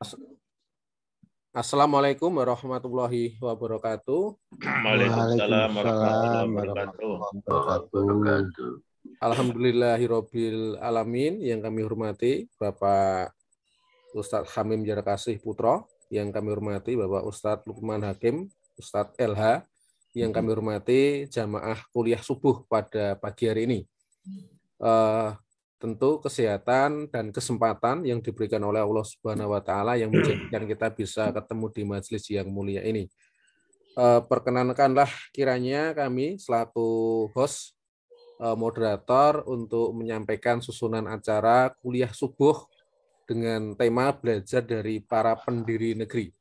As- Assalamualaikum warahmatullahi wabarakatuh. Waalaikumsalam warahmatullahi wabarakatuh. Alhamdulillahirabbil alamin. Yang kami hormati Bapak Ustadz Hamim Jarakasih Putro, yang kami hormati Bapak Ustadz Lukman Hakim, Ustadz LH, yang kami hormati jamaah kuliah subuh pada pagi hari ini. Tentu kesehatan dan kesempatan yang diberikan oleh Allah Subhanahu wa Ta'ala yang menjadikan kita bisa ketemu di majelis yang mulia ini. Perkenankanlah kiranya kami selaku host, moderator untuk menyampaikan susunan acara kuliah subuh dengan tema belajar dari para pendiri negeri.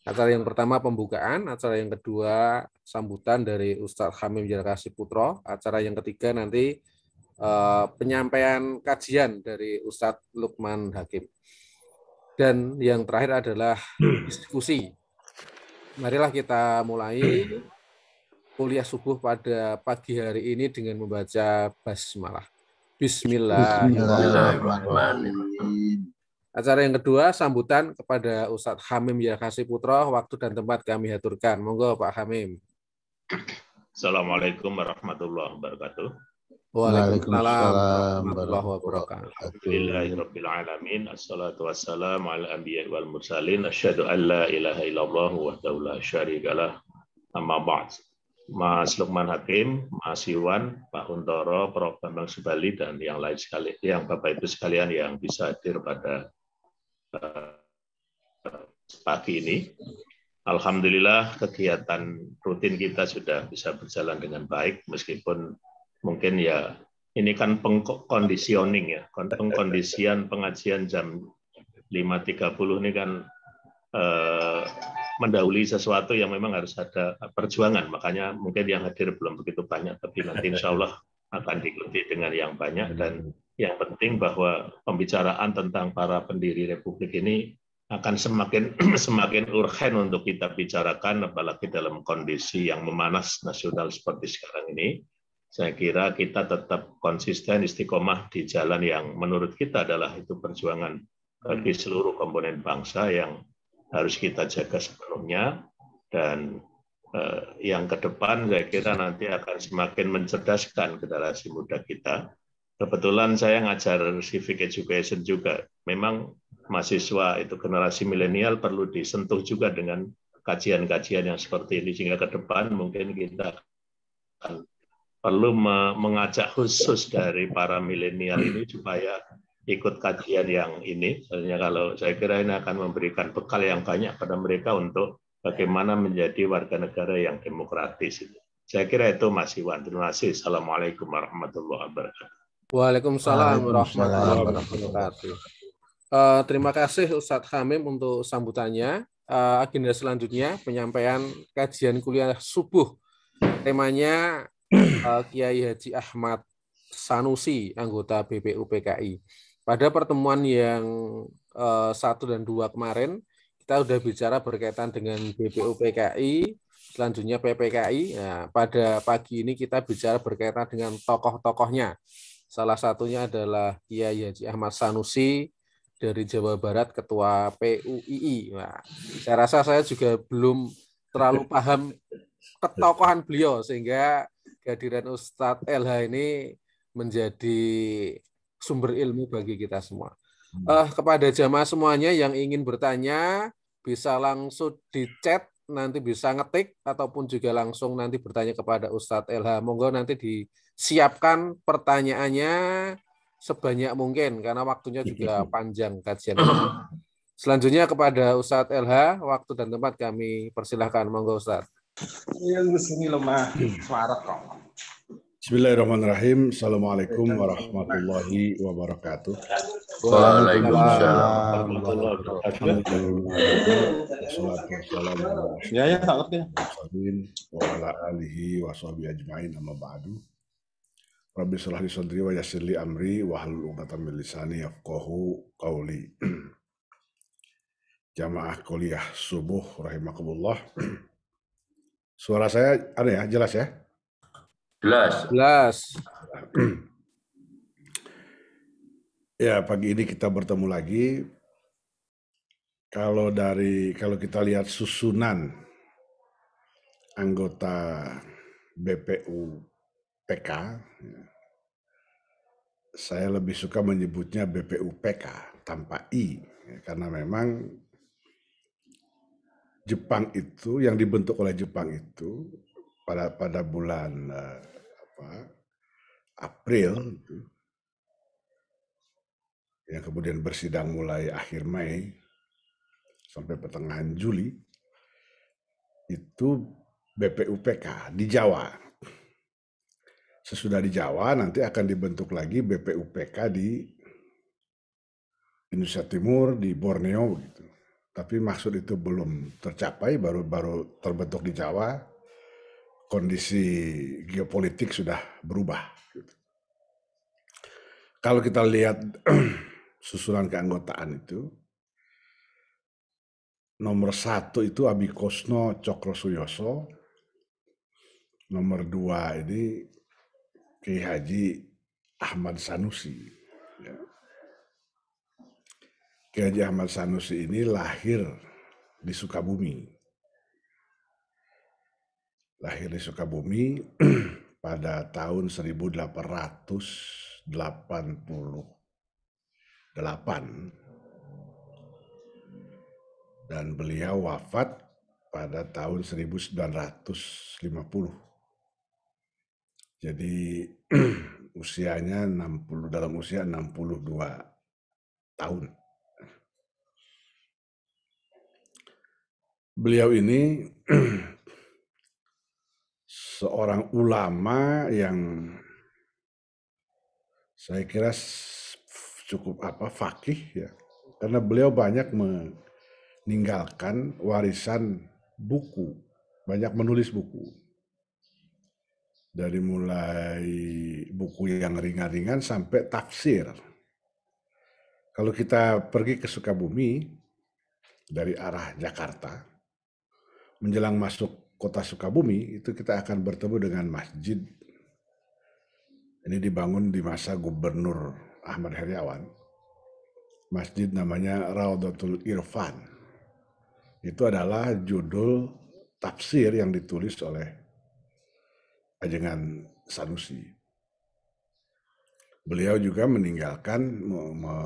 Acara yang pertama pembukaan, acara yang kedua sambutan dari Ustadz Hamim Jarakasih Putro, acara yang ketiga nanti penyampaian kajian dari Ustadz Lukman Hakim. Dan yang terakhir adalah diskusi. Marilah kita mulai kuliah subuh pada pagi hari ini dengan membaca basmalah. Bismillahirrahmanirrahim. Acara yang kedua, sambutan kepada Ustadz Hamim Jarakasih Putro, waktu dan tempat kami aturkan. Monggo Pak Hamim. Assalamualaikum warahmatullahi wabarakatuh. Waalaikumsalam warahmatullahi wabarakatuh. Alhamdulillahirabbil alamin. Assalatu wassalamu ala anbiya'i wal mursalin. Asyhadu an la ilaha illallah wahdahu la syarikalah. Amma ba'd. Mas Lukman Hakim, Mas Iwan, Pak Huntoro, Prof. Bambang Subali dan yang lain sekali, yang Bapak Ibu sekalian yang bisa hadir pada pagi ini. Alhamdulillah kegiatan rutin kita sudah bisa berjalan dengan baik meskipun mungkin ya ini kan pengkondisioning ya, pengkondisian pengajian jam 5.30 ini kan mendahului sesuatu yang memang harus ada perjuangan, makanya mungkin yang hadir belum begitu banyak, tapi nanti insya Allah akan diikuti dengan yang banyak. Dan yang penting bahwa pembicaraan tentang para pendiri Republik ini akan semakin urgen untuk kita bicarakan, apalagi dalam kondisi yang memanas nasional seperti sekarang ini. Saya kira kita tetap konsisten istiqomah di jalan yang menurut kita adalah itu perjuangan bagi seluruh komponen bangsa yang harus kita jaga sepenuhnya. Dan yang ke depan saya kira nanti akan semakin mencerdaskan generasi muda kita. Kebetulan saya ngajar civic education juga. Memang mahasiswa itu generasi milenial perlu disentuh juga dengan kajian-kajian yang seperti ini, sehingga ke depan mungkin kita akan perlu mengajak khusus dari para milenial ini supaya ikut kajian yang ini. Soalnya kalau saya kira ini akan memberikan bekal yang banyak pada mereka untuk bagaimana menjadi warga negara yang demokratis. Saya kira itu Mas Iwan. Terima kasih. Assalamualaikum warahmatullahi wabarakatuh. Waalaikumsalam warahmatullahi wabarakatuh. Terima kasih Ustadz Hamim untuk sambutannya. Agenda selanjutnya penyampaian kajian kuliah subuh. Temanya Kiai Haji Ahmad Sanusi, anggota BPUPKI. Pada pertemuan yang 1 dan 2 kemarin, kita sudah bicara berkaitan dengan BPUPKI, selanjutnya PPKI. Nah, pada pagi ini kita bicara berkaitan dengan tokoh-tokohnya. Salah satunya adalah Kiai Haji Ahmad Sanusi dari Jawa Barat, Ketua PUII. Nah, saya rasa saya juga belum terlalu paham ketokohan beliau, sehingga kehadiran Ustadz LH ini menjadi sumber ilmu bagi kita semua. Kepada jamaah semuanya yang ingin bertanya, bisa langsung di chat, nanti bisa ngetik, ataupun juga langsung nanti bertanya kepada Ustadz LH. Monggo nanti disiapkan pertanyaannya sebanyak mungkin, karena waktunya juga panjang kajian. Selanjutnya kepada Ustadz LH, waktu dan tempat kami persilahkan. Monggo Ustadz. Bismillahirrahmanirrahim. Assalamualaikum warahmatullahi wabarakatuh. Waalaikumsalam. Wa ala alihi wa sahbihi ajma'in amma ba'du. Rabbi shrah li sadri wa yassir li amri wa hlul 'uqdatam min lisani yafqahu qawli. Jamaah kuliah subuh rahimakumullah. Suara saya jelas ya? Jelas. Ya, pagi ini kita bertemu lagi. kalau kita lihat susunan anggota BPU PK, saya lebih suka menyebutnya BPUPK tanpa I, karena memang Jepang itu, yang dibentuk oleh Jepang itu pada bulan April, yang kemudian bersidang mulai akhir Mei sampai pertengahan Juli, itu BPUPK di Jawa. Sesudah di Jawa nanti akan dibentuk lagi BPUPK di Indonesia Timur, di Borneo gitu. Tapi maksud itu belum tercapai, baru terbentuk di Jawa. Kondisi geopolitik sudah berubah. Gitu. Kalau kita lihat susunan keanggotaan itu, nomor 1 itu Abikosno Cokrosuyoso, nomor 2 ini Kiai Haji Ahmad Sanusi. Ya. Kiai Haji Ahmad Sanusi ini lahir di Sukabumi. Lahir di Sukabumi pada tahun 1888 dan beliau wafat pada tahun 1950. Jadi usianya 60, dalam usia 62 tahun. Beliau ini seorang ulama yang saya kira cukup faqih ya, karena beliau banyak meninggalkan warisan buku, banyak menulis buku. Dari mulai buku yang ringan-ringan sampai tafsir. Kalau kita pergi ke Sukabumi dari arah Jakarta, menjelang masuk kota Sukabumi, itu kita akan bertemu dengan masjid. Ini dibangun di masa Gubernur Ahmad Heriawan. Masjid namanya Raudatul Irfan. Itu adalah judul tafsir yang ditulis oleh Ajengan Sanusi. Beliau juga meninggalkan,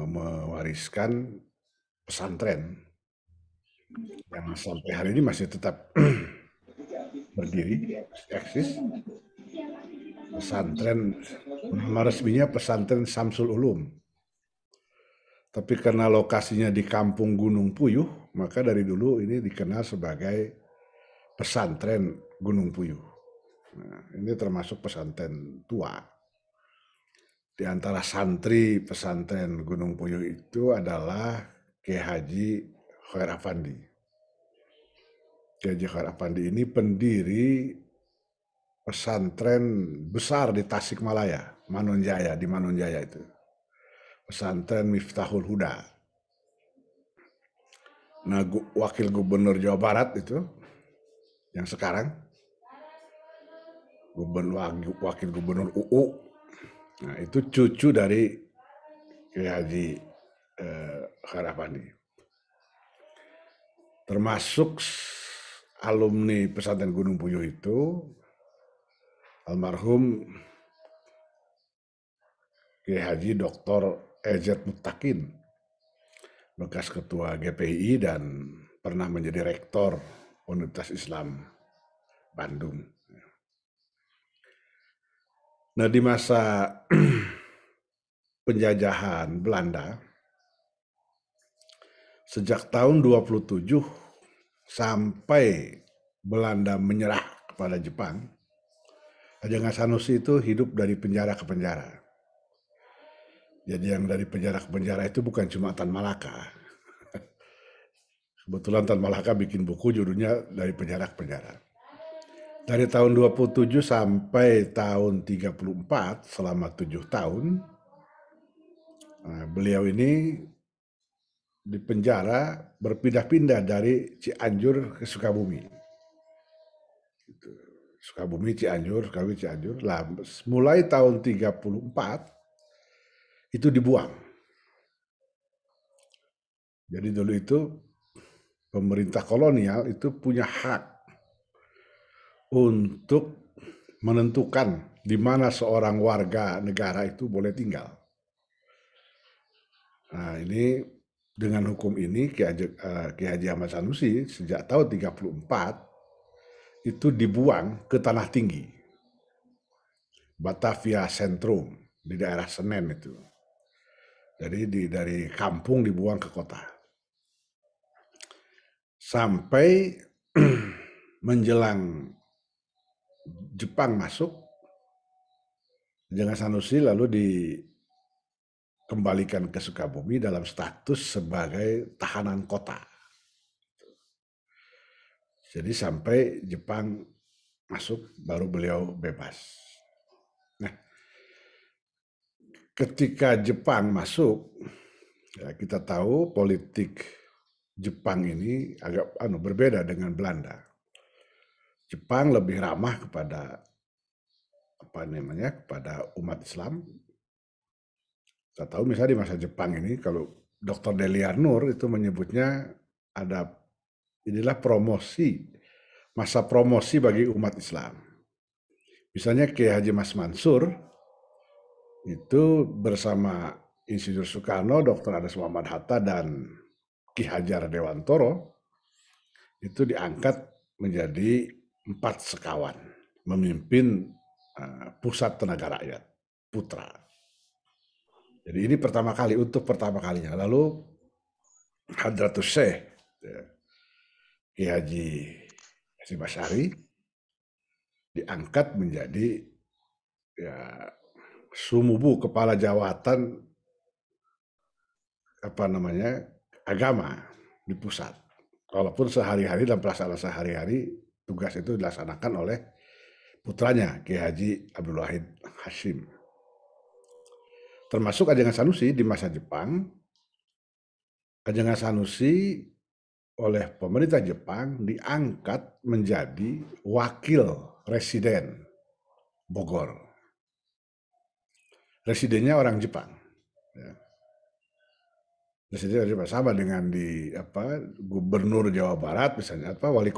mewariskan pesantren yang sampai hari ini masih tetap berdiri, eksis. Pesantren, nama resminya Pesantren Samsul Ulum. Tapi karena lokasinya di Kampung Gunung Puyuh, maka dari dulu ini dikenal sebagai Pesantren Gunung Puyuh. Nah, ini termasuk pesantren tua. Di antara santri pesantren Gunung Puyuh itu adalah Kiai Haji Khair Afandi. Kiai Haji Khair Afandi ini pendiri pesantren besar di Tasikmalaya, Manonjaya, di Manonjaya itu. Pesantren Miftahul Huda. Nah, wakil gubernur Jawa Barat itu, yang sekarang, wakil gubernur UU, nah itu cucu dari Kiai Haji Khair Afandi. Termasuk alumni pesantren Gunung Puyuh itu almarhum Kiai Haji Dr. EZ Muttaqin, bekas ketua GPI dan pernah menjadi rektor Universitas Islam Bandung. Nah, di masa penjajahan Belanda, sejak tahun 27 sampai Belanda menyerah kepada Jepang, Ajengan Sanusi itu hidup dari penjara ke penjara. Jadi yang dari penjara ke penjara itu bukan cuma Tan Malaka. Kebetulan Tan Malaka bikin buku judulnya Dari Penjara ke Penjara. Dari tahun 27 sampai tahun 34, selama 7 tahun, beliau ini di penjara berpindah-pindah dari Cianjur ke Sukabumi. Sukabumi, Cianjur, Sukabumi, Cianjur. Lah, mulai tahun 34 itu dibuang. Jadi dulu itu pemerintah kolonial itu punya hak untuk menentukan di mana seorang warga negara itu boleh tinggal. Nah, ini dengan hukum ini Ki Haji Ahmad Sanusi sejak tahun 34 itu dibuang ke Tanah Tinggi, Batavia Sentrum di daerah Senen itu. Jadi dari kampung dibuang ke kota. Sampai menjelang Jepang masuk, Ajeng Sanusi lalu dikembalikan ke Sukabumi dalam status sebagai tahanan kota. Jadi sampai Jepang masuk baru beliau bebas. Nah, ketika Jepang masuk, ya kita tahu politik Jepang ini agak berbeda dengan Belanda. Jepang lebih ramah kepada kepada umat Islam. Kita tahu misalnya di masa Jepang ini, kalau Dr. Deliar Nur itu menyebutnya inilah masa promosi bagi umat Islam. Misalnya Kiai Haji Mas Mansur itu bersama Insinyur Soekarno, Dr. Andes Muhammad Hatta, dan Ki Hajar Dewantoro itu diangkat menjadi 4 sekawan, memimpin Pusat Tenaga Rakyat, Putra. Jadi ini pertama kalinya. Lalu Hadratus Syekh Ki Haji Hasyim Asy'ari diangkat menjadi Sumubu, kepala jawatan agama di pusat. Walaupun sehari-hari dalam pelaksanaan sehari-hari tugas itu dilaksanakan oleh putranya Ki Haji Abdul Wahid Hasyim. Termasuk Ajeng Sanusi di masa Jepang. Ajeng Sanusi oleh pemerintah Jepang diangkat menjadi wakil residen Bogor. Residennya orang Jepang. Residennya orang Jepang, sama dengan di Gubernur Jawa Barat misalnya, wali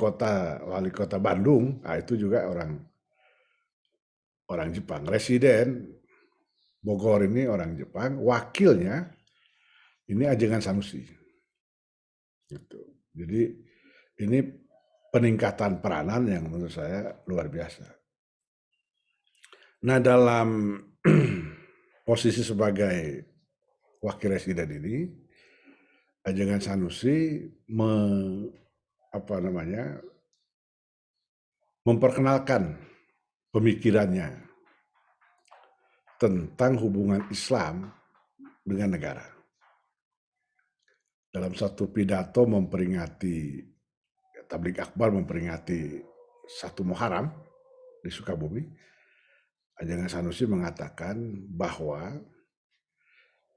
kota Bandung, itu juga orang Jepang. Residen Bogor ini orang Jepang, wakilnya ini Ajeng Sanusi. Gitu. Jadi ini peningkatan peranan yang menurut saya luar biasa. Nah, dalam posisi sebagai wakil residen ini, Ajeng Sanusi memperkenalkan pemikirannya tentang hubungan Islam dengan negara. Dalam satu pidato Tabligh Akbar memperingati 1 Muharram di Sukabumi, Ajeng Sanusi mengatakan bahwa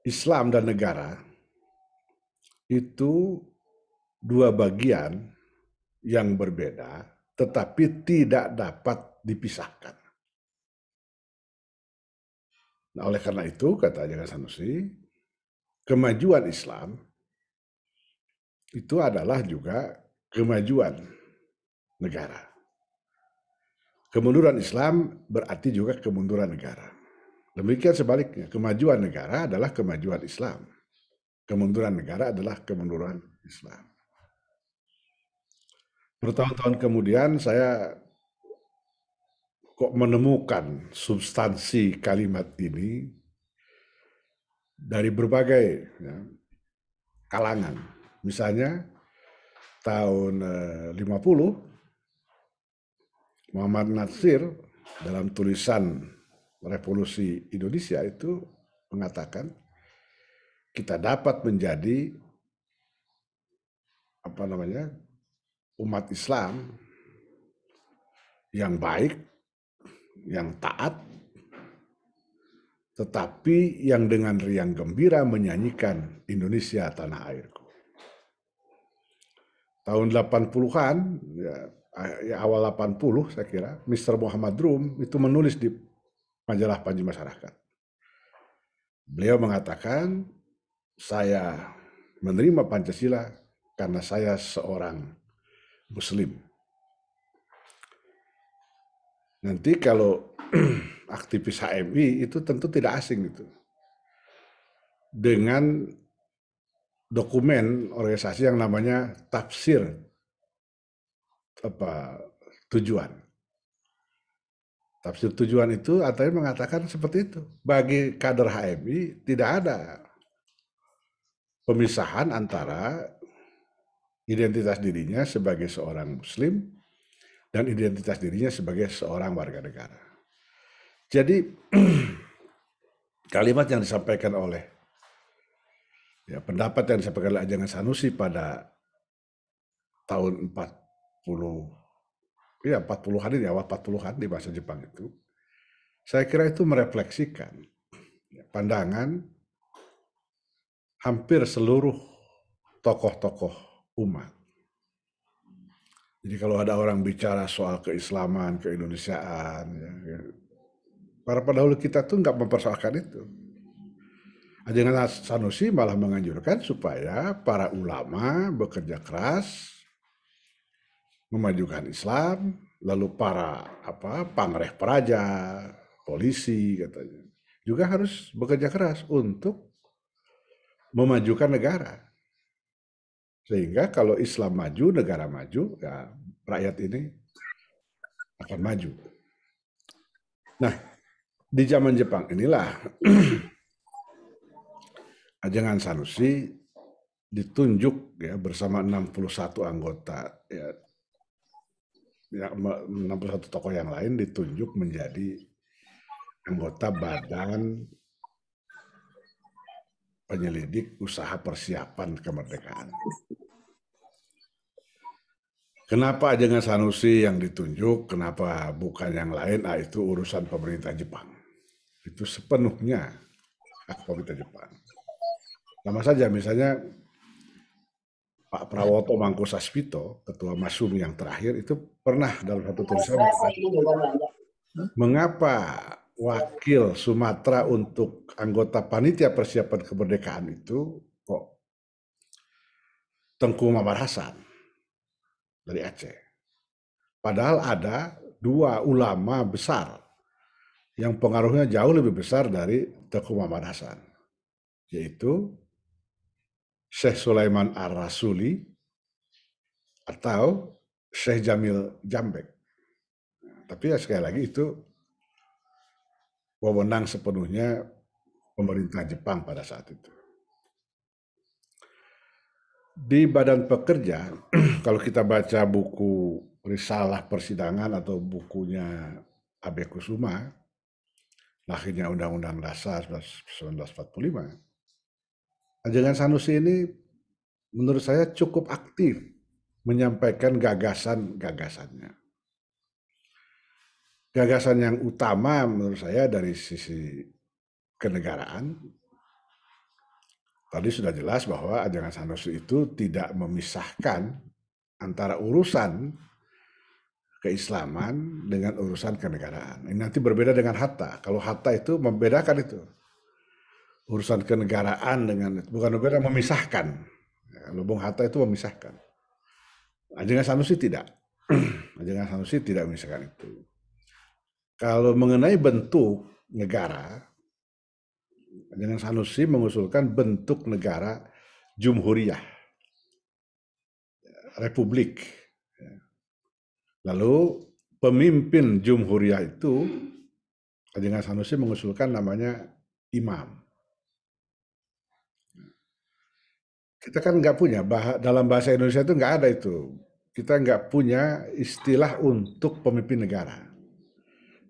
Islam dan negara itu 2 bagian yang berbeda, tetapi tidak dapat dipisahkan. Nah, oleh karena itu, kata Ajeng Sanusi, kemajuan Islam itu adalah juga kemajuan negara. Kemunduran Islam berarti juga kemunduran negara. Demikian sebaliknya, kemajuan negara adalah kemajuan Islam. Kemunduran negara adalah kemunduran Islam. Bertahun-tahun kemudian saya kok menemukan substansi kalimat ini dari berbagai kalangan. Misalnya tahun 50, Muhammad Natsir dalam tulisan Revolusi Indonesia itu mengatakan kita dapat menjadi umat Islam yang baik, yang taat, tetapi yang dengan riang gembira menyanyikan Indonesia tanah airku. Tahun 80-an, awal 80 saya kira, Mr. Muhammad Rum itu menulis di majalah Panji Masyarakat. Beliau mengatakan, saya menerima Pancasila karena saya seorang Muslim. Nanti kalau aktivis HMI itu tentu tidak asing itu dengan dokumen organisasi yang namanya tafsir tujuan. Tafsir tujuan itu artinya mengatakan seperti itu. Bagi kader HMI tidak ada pemisahan antara identitas dirinya sebagai seorang Muslim dan identitas dirinya sebagai seorang warga negara. Jadi kalimat yang disampaikan oleh pendapat yang disampaikan oleh Ajangan Sanusi pada tahun 40-an ini, awal 40-an di bahasa Jepang itu, saya kira itu merefleksikan pandangan hampir seluruh tokoh-tokoh umat. Jadi kalau ada orang bicara soal keislaman, keindonesiaan, para pendahulu kita tuh nggak mempersoalkan itu. Ajangan Sanusi malah menganjurkan supaya para ulama bekerja keras memajukan Islam, lalu para pangreh praja, polisi katanya juga harus bekerja keras untuk memajukan negara. Sehingga kalau Islam maju, negara maju, ya rakyat ini akan maju. Nah, di zaman Jepang inilah Ajangan Sanusi ditunjuk bersama 61 anggota 61 tokoh yang lain ditunjuk menjadi anggota Badan Penyelidik Usaha Persiapan Kemerdekaan. Kenapa Ajangan Sanusi yang ditunjuk, kenapa bukan yang lain? Itu urusan pemerintah Jepang. Itu sepenuhnya hak pemerintah Jepang. Sama saja misalnya Pak Prawoto Mangkusasvito, ketua Masumi yang terakhir, itu pernah dalam satu tulisan mengapa wakil Sumatera untuk anggota panitia persiapan kemerdekaan itu kok Tengku Muhammad Hasan dari Aceh. Padahal ada 2 ulama besar yang pengaruhnya jauh lebih besar dari Tengku Muhammad Hasan, yaitu Syekh Sulaiman Ar-Rasuli atau Syekh Jamil Jambek. Tapi sekali lagi itu wewenang sepenuhnya pemerintah Jepang pada saat itu. Di Badan Pekerja, kalau kita baca buku Risalah Persidangan atau bukunya Abe Kusuma, lahirnya Undang-Undang Dasar 1945, Ajangan Sanusi ini menurut saya cukup aktif menyampaikan gagasan-gagasannya. Gagasan yang utama menurut saya dari sisi kenegaraan, tadi sudah jelas bahwa Ajangan Sanusi itu tidak memisahkan antara urusan keislaman dengan urusan kenegaraan. Ini nanti berbeda dengan Hatta. Kalau Hatta itu membedakan itu. Urusan kenegaraan dengan itu. Bukan berbeda, memisahkan. Kalau Bung Hatta itu memisahkan. Ajangan Sanusi tidak. Ajangan Sanusi tidak memisahkan itu. Kalau mengenai bentuk negara, Ajangan Sanusi mengusulkan bentuk negara Jumhuriyah, Republik. Lalu pemimpin Jumhuriyah itu, Ajangan Sanusi mengusulkan namanya imam. Kita kan nggak punya, dalam bahasa Indonesia itu nggak ada itu. Kita nggak punya istilah untuk pemimpin negara.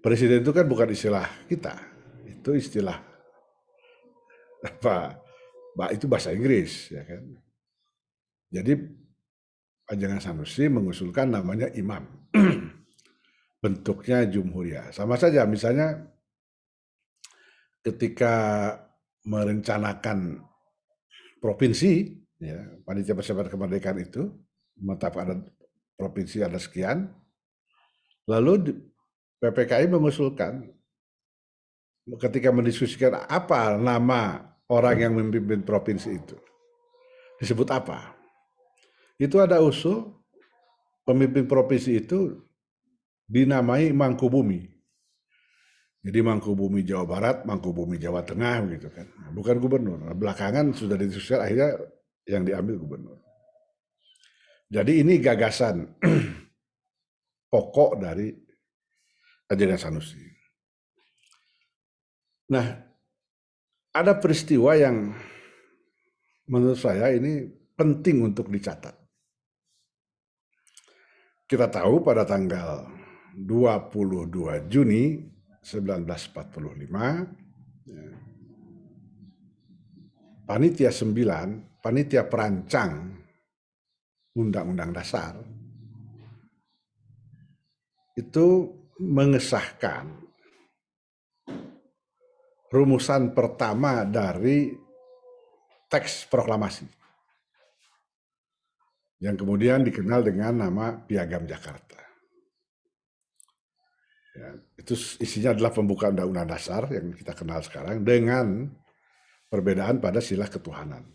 Presiden itu kan bukan istilah kita, itu istilah itu bahasa Inggris, ya kan. Jadi Ajangan Sanusi mengusulkan namanya imam, bentuknya Jumhuriyah. Sama saja, misalnya ketika merencanakan provinsi, panitia persiapan kemerdekaan itu menetapkan ada provinsi ada sekian, lalu PPKI mengusulkan ketika mendiskusikan apa nama orang yang memimpin provinsi itu, disebut apa. itu ada usul pemimpin provinsi itu dinamai Mangkubumi. Jadi Mangkubumi Jawa Barat, Mangkubumi Jawa Tengah gitu kan. Bukan gubernur. Belakangan sudah didiskusikan, akhirnya yang diambil gubernur. Jadi ini gagasan pokok dari ajaran Sanusi. Nah, ada peristiwa yang menurut saya ini penting untuk dicatat. Kita tahu pada tanggal 22 Juni 1945, Panitia 9, Panitia Perancang Undang-Undang Dasar, itu mengesahkan rumusan pertama dari teks proklamasi yang kemudian dikenal dengan nama Piagam Jakarta. Ya, itu isinya adalah pembukaan Undang-Undang Dasar yang kita kenal sekarang dengan perbedaan pada sila ketuhanan.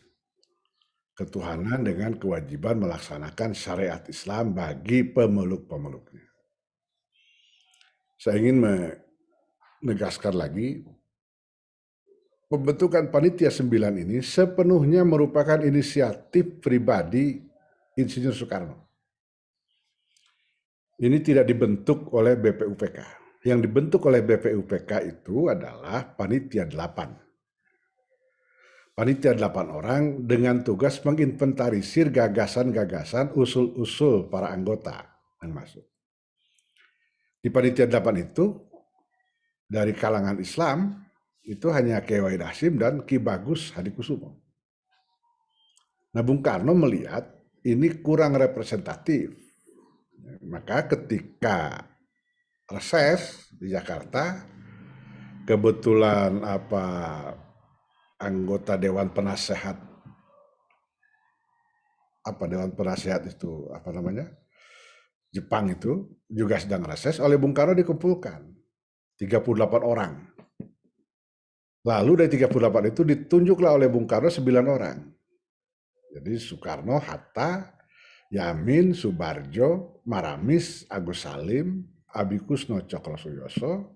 Ketuhanan dengan kewajiban melaksanakan syariat Islam bagi pemeluk-pemeluknya. Saya ingin menegaskan lagi, pembentukan Panitia 9 ini sepenuhnya merupakan inisiatif pribadi Insinyur Soekarno. Ini tidak dibentuk oleh BPUPK. Yang dibentuk oleh BPUPK itu adalah Panitia 8. Panitia 8 orang dengan tugas menginventarisir gagasan-gagasan, usul-usul para anggota yang masuk. Di Panitia 8 itu, dari kalangan Islam, itu hanya Kiai Wahid Hasyim dan Ki Bagus Hadikusumo. Nah, Bung Karno melihat ini kurang representatif. Maka ketika reses di Jakarta, kebetulan anggota Dewan Penasehat, Dewan Penasehat itu Jepang itu juga sedang reses, oleh Bung Karno dikumpulkan 38 orang. Lalu dari 38 itu ditunjuklah oleh Bung Karno 9 orang. Jadi Soekarno, Hatta, Yamin, Subarjo, Maramis, Agus Salim, Abikusno Cokrosuyoso,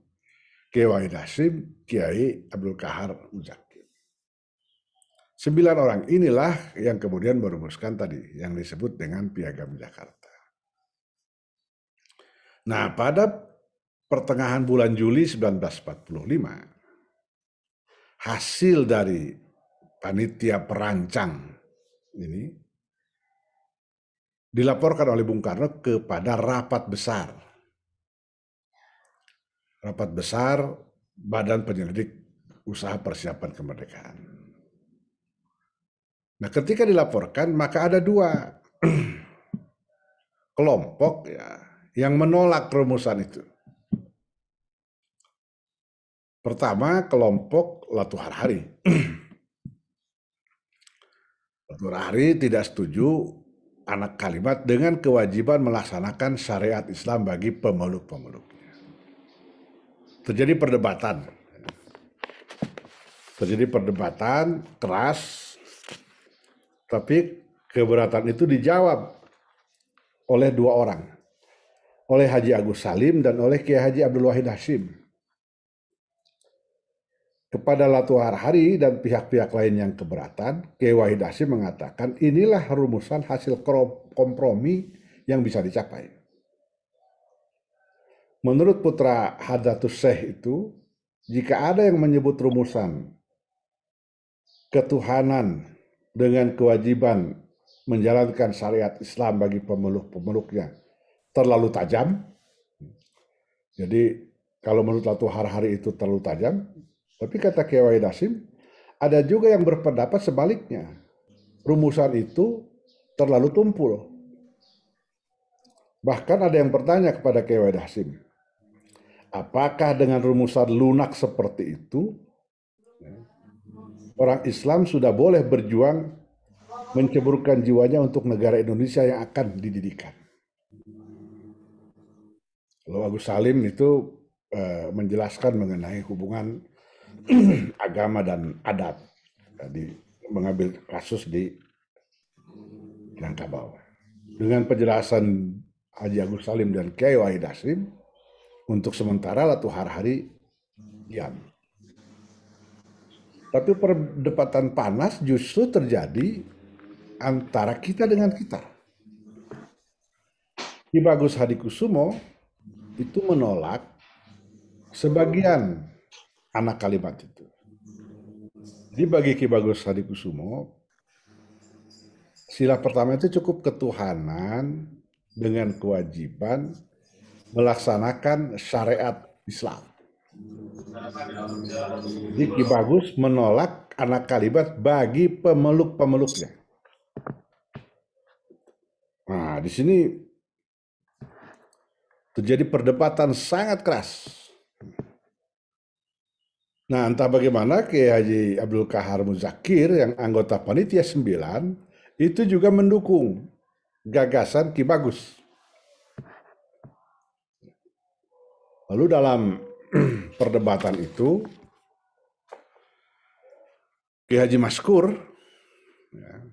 Kiai Wahid Hasyim, Kiai Abdul Kahar Muzakir. 9 orang inilah yang kemudian merumuskan tadi yang disebut dengan Piagam Jakarta. Nah, pada pertengahan bulan Juli 1945, hasil dari Panitia Perancang ini dilaporkan oleh Bung Karno kepada rapat besar Badan Penyelidik Usaha Persiapan Kemerdekaan. Nah, ketika dilaporkan, maka ada 2 kelompok yang menolak rumusan itu. Pertama, kelompok Latuhar Hari. Latuhar Hari tidak setuju anak kalimat dengan kewajiban melaksanakan syariat Islam bagi pemeluk-pemeluknya. Terjadi perdebatan keras, tapi keberatan itu dijawab oleh 2 orang, oleh Haji Agus Salim dan oleh Kiai Haji Abdul Wahid Hasyim. Kepada Latuhar Hari dan pihak-pihak lain yang keberatan, Kiai Wahid Hasyim mengatakan inilah rumusan hasil kompromi yang bisa dicapai. Menurut putra Hadratus Syekh itu, jika ada yang menyebut rumusan ketuhanan dengan kewajiban menjalankan syariat Islam bagi pemeluk-pemeluknya terlalu tajam, jadi kalau menurut Latuhar Hari itu terlalu tajam, tapi kata Kiai Wahid Hasyim, ada juga yang berpendapat sebaliknya. Rumusan itu terlalu tumpul. Bahkan ada yang bertanya kepada Kiai Wahid Hasyim, apakah dengan rumusan lunak seperti itu, orang Islam sudah boleh berjuang menceburkan jiwanya untuk negara Indonesia yang akan didirikan? Lalu Agus Salim itu menjelaskan mengenai hubungan agama dan adat, mengambil kasus di Minangkabau. dengan penjelasan Haji Agus Salim dan Kiai Wahid Hasyim, untuk sementara Latu Harhari diam. Tapi perdebatan panas justru terjadi antara kita dengan kita. Ki Bagus Hadikusumo itu menolak sebagian anak kalimat itu. Jadi bagi Ki Bagus Hadikusumo, sila pertama itu cukup ketuhanan dengan kewajiban melaksanakan syariat Islam. Jadi Ki Bagus menolak anak kalimat bagi pemeluk-pemeluknya. Nah, di sini terjadi perdebatan sangat keras. Nah, entah bagaimana Kiai Haji Abdul Qahar Muzakir yang anggota Panitia 9 itu juga mendukung gagasan Ki Bagus. Lalu dalam perdebatan itu, Ki Haji Maskur ya,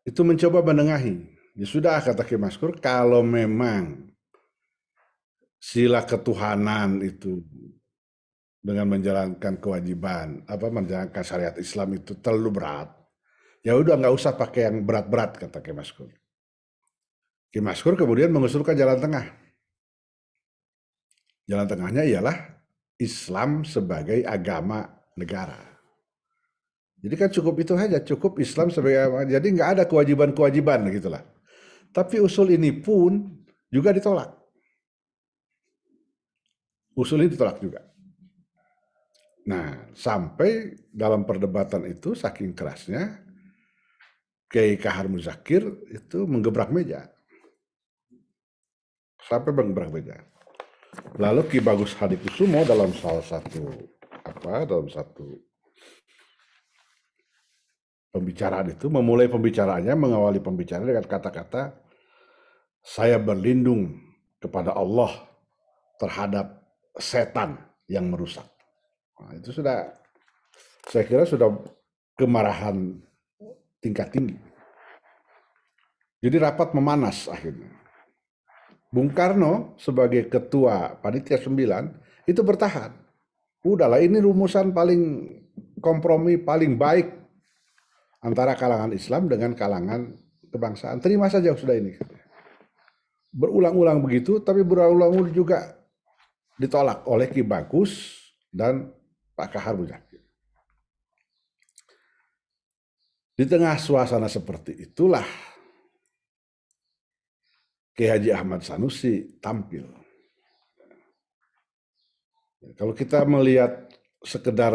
itu mencoba menengahi. Ya sudah, kata Ki Maskur, kalau memang sila ketuhanan itu dengan menjalankan kewajiban, menjalankan syariat Islam itu terlalu berat, ya udah nggak usah pakai yang berat-berat, kata Ki Maskur. Ki Maskur kemudian mengusulkan jalan tengah. Jalan tengahnya ialah Islam sebagai agama negara. Jadi kan cukup itu saja, cukup Islam sebagai agama. Jadi nggak ada kewajiban-kewajiban gitulah. Tapi usul ini pun juga ditolak. Usul ini ditolak juga. Nah, sampai dalam perdebatan itu saking kerasnya, Kiai Kahar Muzakir itu menggebrak meja. Sampai menggebrak meja. Lalu Ki Bagus Hadikusumo dalam salah satu pembicaraan itu memulai pembicaraannya, mengawali pembicaraan dengan kata-kata, saya berlindung kepada Allah terhadap setan yang merusak. Nah, itu sudah, saya kira sudah kemarahan tingkat tinggi. Jadi rapat memanas akhirnya. Bung Karno sebagai ketua Panitia 9 itu bertahan. Udahlah, ini rumusan paling kompromi, paling baik antara kalangan Islam dengan kalangan kebangsaan. Terima saja sudah ini. Berulang-ulang begitu, tapi berulang-ulang juga ditolak oleh Ki Bagus dan Pak Kahar Muzakir. Di tengah suasana seperti itulah Kiai Haji Ahmad Sanusi tampil. Kalau kita melihat sekedar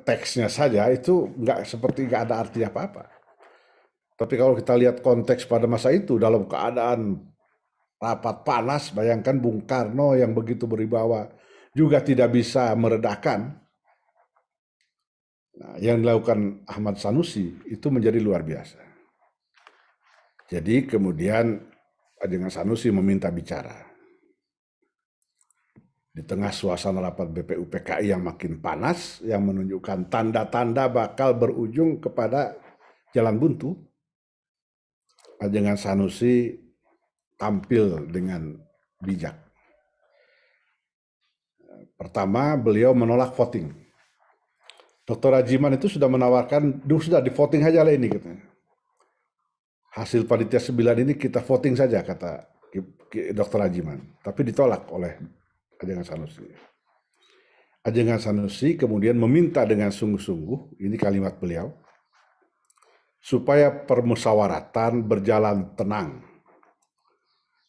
teksnya saja itu seperti nggak ada arti apa-apa. Tapi kalau kita lihat konteks pada masa itu dalam keadaan rapat panas, bayangkan Bung Karno yang begitu berwibawa juga tidak bisa meredakan. Nah, yang dilakukan Ahmad Sanusi itu menjadi luar biasa. Jadi kemudian dengan Sanusi meminta bicara. Di tengah suasana rapat BPUPKI yang makin panas, yang menunjukkan tanda-tanda bakal berujung kepada jalan buntu, dengan Sanusi tampil dengan bijak. Pertama, beliau menolak voting. Dr. Rajiman itu sudah menawarkan, sudah di voting aja lah ini katanya. Hasil Panitia 9 ini kita voting saja, kata Dr. Rajiman. Tapi ditolak oleh Ajengan Sanusi. Ajengan Sanusi kemudian meminta dengan sungguh-sungguh, ini kalimat beliau, supaya permusyawaratan berjalan tenang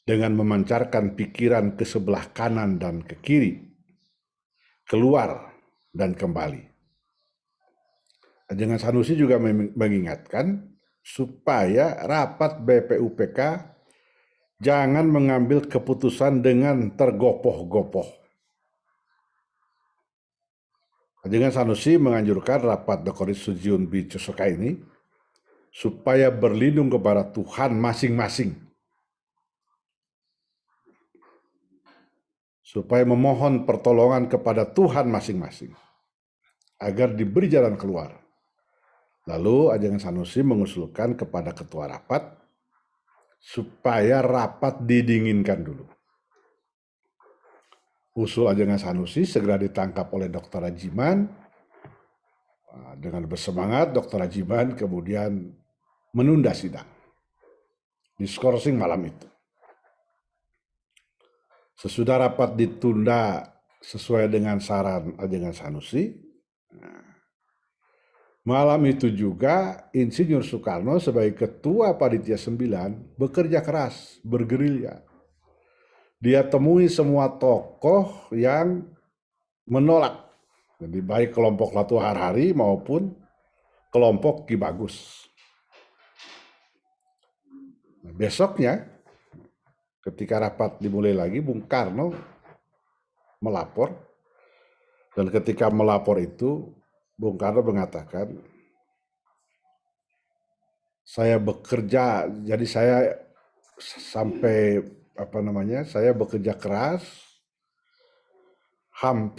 dengan memancarkan pikiran ke sebelah kanan dan ke kiri, keluar dan kembali. Ajengan Sanusi juga mengingatkan supaya rapat BPUPK jangan mengambil keputusan dengan tergopoh-gopoh. Ajengan Sanusi menganjurkan rapat Dr. Sujiun Bicosoka ini supaya berlindung kepada Tuhan masing-masing. Supaya memohon pertolongan kepada Tuhan masing-masing agar diberi jalan keluar Lalu Ajengan Sanusi mengusulkan kepada ketua rapat supaya rapat didinginkan dulu. Usul Ajengan Sanusi segera ditangkap oleh Dr. Rajiman. Dengan bersemangat, Dr. Rajiman kemudian menunda sidang. Diskorsing malam itu. Sesudah rapat ditunda sesuai dengan saran Ajengan Sanusi, malam itu juga Insinyur Soekarno sebagai ketua Panitia 9 bekerja keras, bergerilya. Dia temui semua tokoh yang menolak. Jadi baik kelompok Latu Harhari maupun kelompok Ki Bagus. Besoknya ketika rapat dimulai lagi, Bung Karno melapor. Dan ketika melapor itu, Bung Karno mengatakan, saya bekerja, jadi saya sampai saya bekerja keras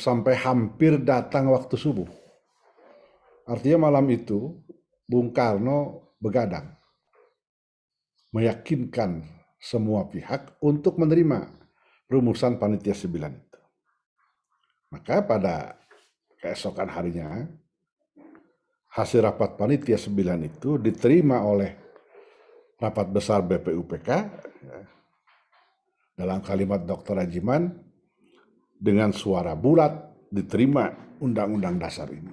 sampai hampir datang waktu subuh. Artinya malam itu Bung Karno begadang, meyakinkan semua pihak untuk menerima rumusan Panitia 9 itu. Maka pada keesokan harinya, hasil rapat Panitia 9 itu diterima oleh rapat besar BPUPK dalam kalimat Dr. Rajiman, dengan suara bulat diterima Undang-Undang Dasar ini.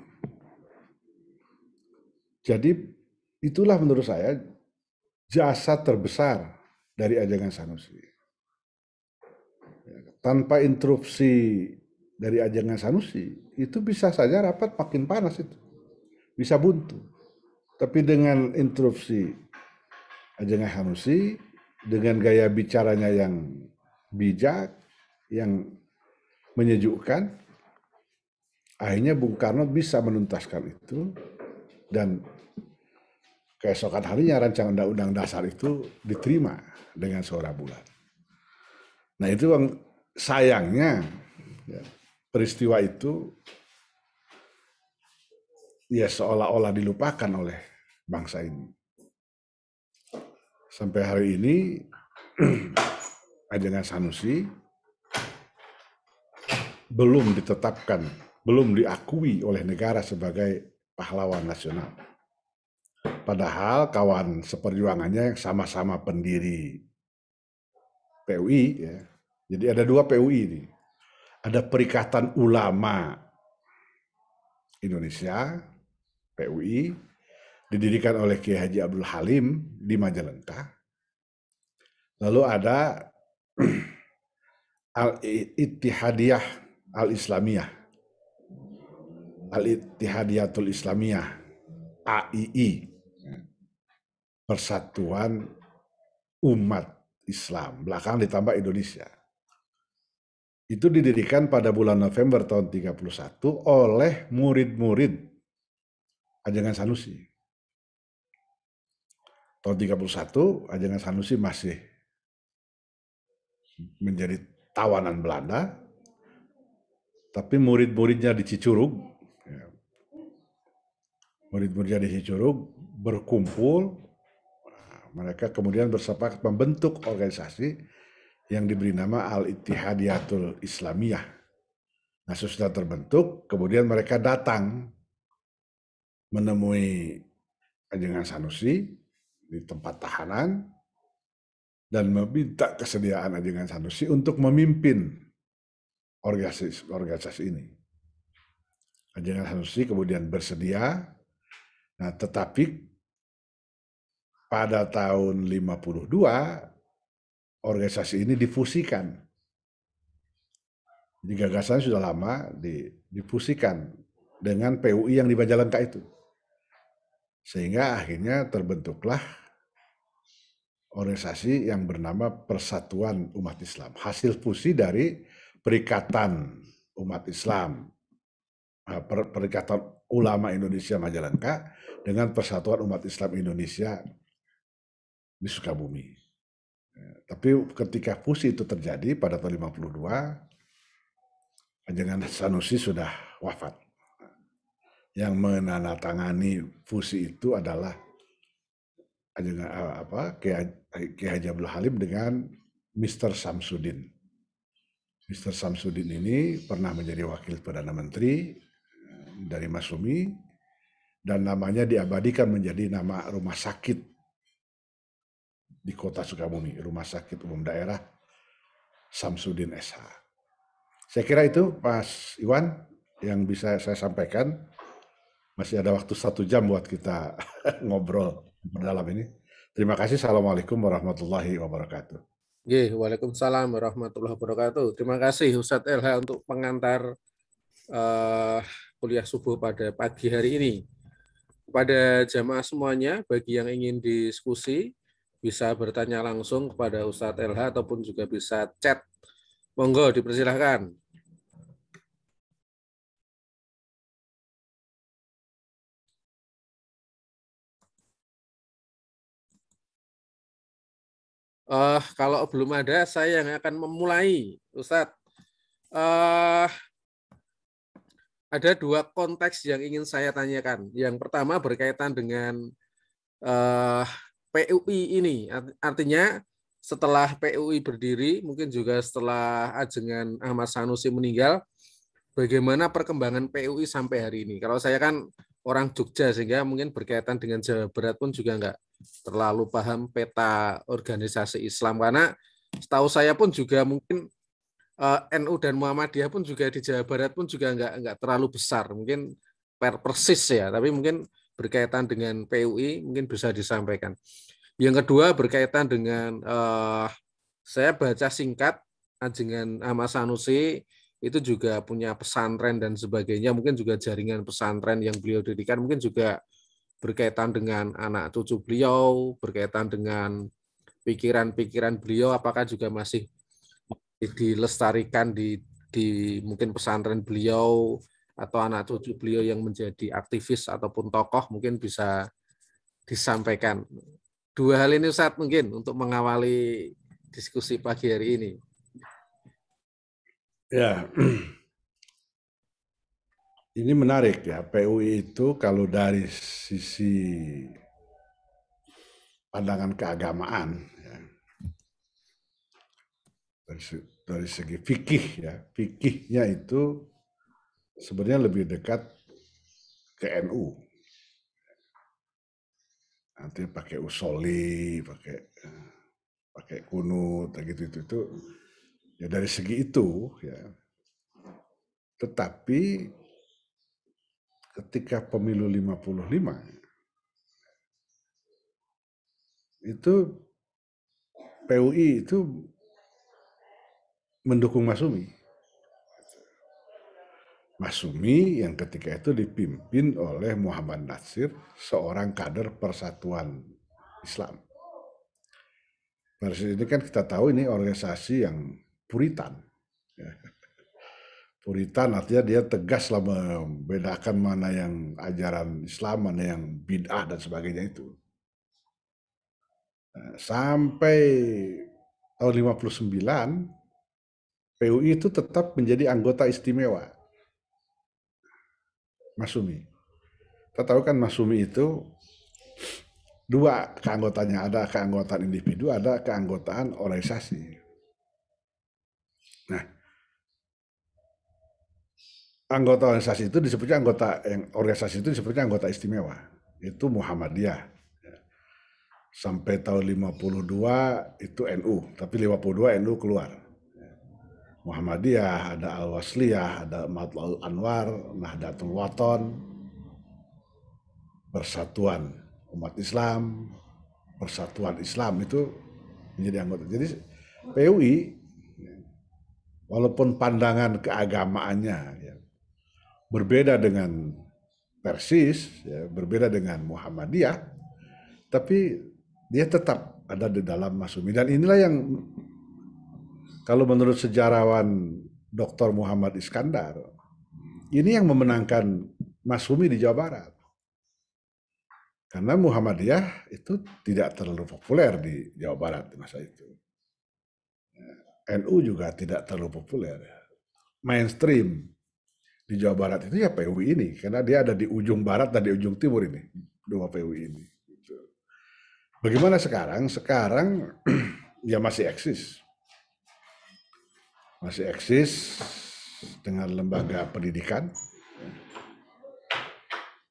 Jadi itulah menurut saya jasa terbesar dari Ajengan Sanusi. Tanpa interupsi dari Ajengan Sanusi, itu bisa saja rapat makin panas itu. Bisa buntu. Tapi dengan interupsi Ajengan Sanusi, dengan gaya bicaranya yang bijak, yang menyejukkan, akhirnya Bung Karno bisa menuntaskan itu, dan keesokan harinya rancangan Undang-Undang Dasar itu diterima dengan suara bulat. Nah itu yang sayangnya, ya, peristiwa itu ya seolah-olah dilupakan oleh bangsa ini. Sampai hari ini Ajengan Sanusi belum ditetapkan, belum diakui oleh negara sebagai pahlawan nasional. Padahal kawan seperjuangannya yang sama-sama pendiri PUI, ya. Jadi ada dua PUI ini. Ada Perikatan Ulama Indonesia, PUI, didirikan oleh Kiai Haji Abdul Halim di Majalengka. Lalu ada Al-Ittihadiyah Al-Islamiyah, Al-Ittihadiyatul Islamiyah, AII, Persatuan Umat Islam, belakang ditambah Indonesia. Itu didirikan pada bulan November tahun 1931 oleh murid-murid Ajengan Sanusi. Tahun 1931 Ajengan Sanusi masih menjadi tawanan Belanda, tapi murid-muridnya di Cicurug, berkumpul. Mereka kemudian bersepakat membentuk organisasi yang diberi nama Al-Ittihadiyatul Islamiyah. Nah, sesudah terbentuk, kemudian mereka datang menemui Ajengan Sanusi di tempat tahanan dan meminta kesediaan Ajengan Sanusi untuk memimpin organisasi ini. Ajengan Sanusi kemudian bersedia. Nah, tetapi pada tahun 52 organisasi ini difusikan. Jadi gagasan sudah lama difusikan dengan PUI yang di Majalengka itu. Sehingga akhirnya terbentuklah organisasi yang bernama Persatuan Umat Islam. Hasil fusi dari Perikatan Umat Islam, Perikatan Ulama Indonesia Majalengka dengan Persatuan Umat Islam Indonesia di Sukabumi. Tapi ketika fusi itu terjadi pada tahun 52, Ajengan Sanusi sudah wafat. yang menandatangani fusi itu adalah Kiai Haji Abdul Halim dengan Mr. Samsudin. Mr. Samsudin ini pernah menjadi wakil Perdana Menteri dari Masyumi dan namanya diabadikan menjadi nama rumah sakit di kota Sukabumi, Rumah Sakit Umum Daerah Samsudin SH. Saya kira itu Mas Iwan yang bisa saya sampaikan. Masih ada waktu 1 jam buat kita ngobrol dalam ini. Terima kasih. Assalamualaikum warahmatullahi wabarakatuh. Waalaikumsalam warahmatullahi wabarakatuh. Terima kasih Ustadz LH untuk pengantar kuliah subuh pada pagi hari ini. Kepada jamaah semuanya, bagi yang ingin diskusi, bisa bertanya langsung kepada Ustadz LH ataupun juga bisa chat. Monggo, dipersilahkan. Kalau belum ada, saya yang akan memulai, Ustadz. Ada 2 konteks yang ingin saya tanyakan. Yang pertama berkaitan dengan PUI ini. Artinya setelah PUI berdiri, mungkin juga setelah ajengan Ahmad Sanusi meninggal, bagaimana perkembangan PUI sampai hari ini? Kalau saya kan orang Jogja, sehingga mungkin berkaitan dengan Jawa Barat pun juga enggak terlalu paham peta organisasi Islam, karena setahu saya pun juga mungkin NU dan Muhammadiyah pun juga di Jawa Barat pun juga enggak terlalu besar, mungkin persis ya, tapi mungkin berkaitan dengan PUI mungkin bisa disampaikan. Yang kedua berkaitan dengan saya baca singkat ajengan Ahmad Sanusi itu juga punya pesantren dan sebagainya, mungkin juga jaringan pesantren yang beliau dirikan, mungkin juga berkaitan dengan anak cucu beliau, berkaitan dengan pikiran-pikiran beliau, apakah juga masih dilestarikan di mungkin pesantren beliau atau anak cucu beliau yang menjadi aktivis ataupun tokoh, mungkin bisa disampaikan. 2 hal ini Ustadz mungkin untuk mengawali diskusi pagi hari ini. Ya, ini menarik ya, PUI itu kalau dari sisi pandangan keagamaan, ya, dari segi fikih ya, fikihnya itu sebenarnya lebih dekat ke NU. Nanti pakai usoli, pakai kunut, gitu itu ya dari segi itu ya. Tetapi ketika pemilu 55 itu PUI itu mendukung Masyumi. Masyumi yang ketika itu dipimpin oleh Muhammad Natsir, seorang kader Persatuan Islam. Persatuan ini kan kita tahu ini organisasi yang Puritan. Puritan artinya dia tegaslah membedakan mana yang ajaran Islam, mana yang bid'ah dan sebagainya itu. Sampai tahun 59, PUI itu tetap menjadi anggota istimewa Masyumi. Kita tahu kan Masyumi itu 2 keanggotaannya, ada keanggotaan individu, ada keanggotaan organisasi. Nah, anggota organisasi itu disebutnya organisasi itu disebutnya anggota istimewa. Itu Muhammadiyah. Sampai tahun 52 itu NU, tapi 52 NU keluar. Muhammadiyah, ada Al-Wasliyah, ada Matla'ul Anwar, Nahdlatul Wathon, Persatuan Umat Islam, Persatuan Islam itu menjadi anggota. Jadi PUI walaupun pandangan keagamaannya ya, berbeda dengan Persis, ya, berbeda dengan Muhammadiyah, tapi dia tetap ada di dalam Masyumi. Dan inilah yang kalau menurut sejarawan Dr. Muhammad Iskandar, ini yang memenangkan Masyumi di Jawa Barat. Karena Muhammadiyah itu tidak terlalu populer di Jawa Barat di masa itu. NU juga tidak terlalu populer. Mainstream. di Jawa Barat itu ya PUI ini, karena dia ada di ujung barat dan di ujung timur ini, dua PUI ini. Bagaimana sekarang? Sekarang ya masih eksis dengan lembaga pendidikan.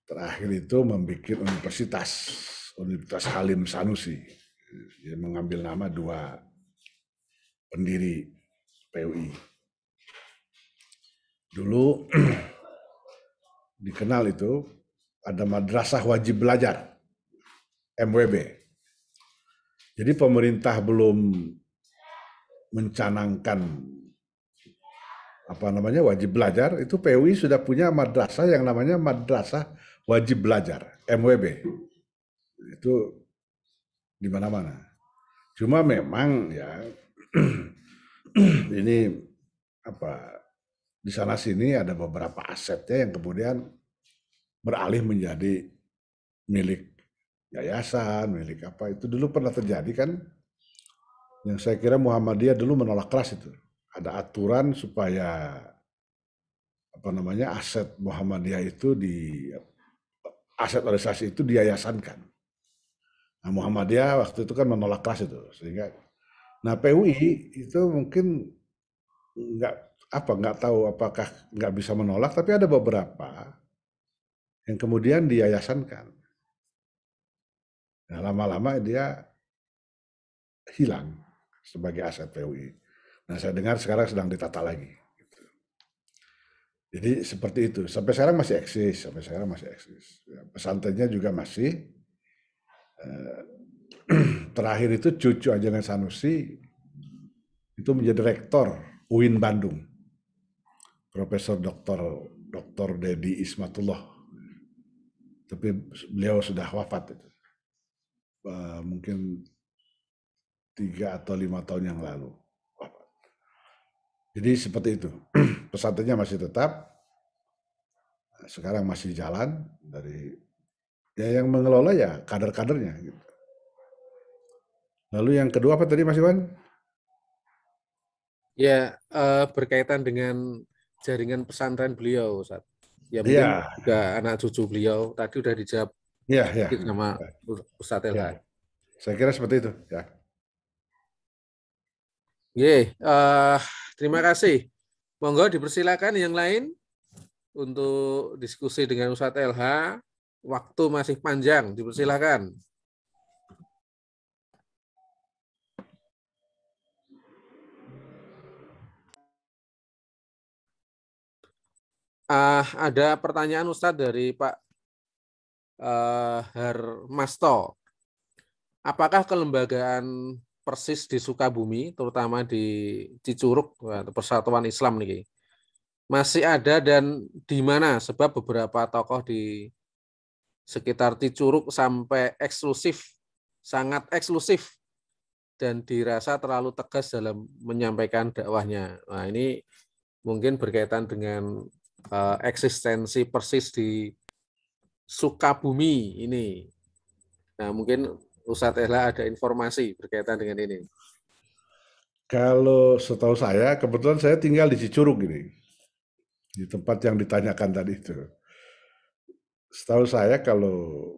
Terakhir itu membuat Universitas Halim Sanusi, yang mengambil nama dua pendiri PUI. Dulu dikenal itu ada Madrasah Wajib Belajar, MWB. Jadi pemerintah belum mencanangkan wajib belajar, itu PUI sudah punya madrasah yang namanya Madrasah Wajib Belajar, MWB. Itu di mana-mana. Cuma memang ya ini di sana sini ada beberapa asetnya yang kemudian beralih menjadi milik yayasan, milik apa. Itu dulu pernah terjadi kan, yang saya kira Muhammadiyah dulu menolak keras itu. Ada aturan supaya aset Muhammadiyah itu aset organisasi itu diyayasankan. Nah, Muhammadiyah waktu itu kan menolak keras itu, sehingga PUI itu mungkin nggak tahu apakah nggak bisa menolak, tapi ada beberapa yang kemudian diyayasankan. Nah, lama-lama dia hilang sebagai aset PUI. Nah, saya dengar sekarang sedang ditata lagi. Gitu. Jadi seperti itu. Sampai sekarang masih eksis. Ya, pesantrennya juga masih. Terakhir itu cucu Ajangan Sanusi itu menjadi rektor UIN Bandung, Profesor Dr. Dedi Ismatullah. Tapi beliau sudah wafat itu. Mungkin 3 atau 5 tahun yang lalu. Jadi seperti itu. Pesantrennya masih tetap, sekarang masih jalan dari yang mengelola ya kader-kadernya. Gitu. Lalu yang kedua apa tadi Mas Iwan? Ya, berkaitan dengan jaringan pesantren beliau, Ustaz. Ya mungkin juga anak cucu beliau tadi udah dijawab sama Ustadz Elha. Saya kira seperti itu. Ya. Terima kasih. Monggo dipersilakan yang lain untuk diskusi dengan Ustadz Elha. Waktu masih panjang, dipersilakan. Ada pertanyaan Ustadz dari Pak Hermasto. Apakah kelembagaan Persis di Sukabumi, terutama di Cicurug, Persatuan Islam nih, masih ada dan di mana? Sebab beberapa tokoh di sekitar Cicurug sampai sangat eksklusif, dan dirasa terlalu tegas dalam menyampaikan dakwahnya. Nah, ini mungkin berkaitan dengan eksistensi Persis di Sukabumi ini. Nah, mungkin Ustadz Elha ada informasi berkaitan dengan ini. Kalau setahu saya, kebetulan saya tinggal di Cicurug ini, di tempat yang ditanyakan tadi itu. Setahu saya kalau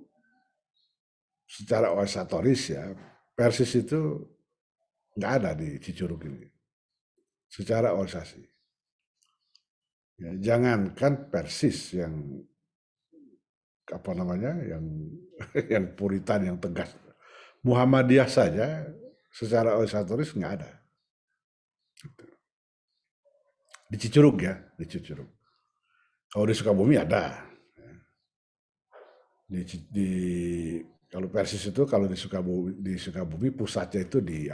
secara organisatoris ya, Persis itu nggak ada di Cicurug ini. Secara organisasi. Ya, jangankan Persis yang yang puritan, yang tegas. Muhammadiyah saja secara organisatoris nggak ada. Di Cicurug ya, di Cicurug. Kalau di Sukabumi ada. Kalau Persis itu kalau di Sukabumi pusatnya itu di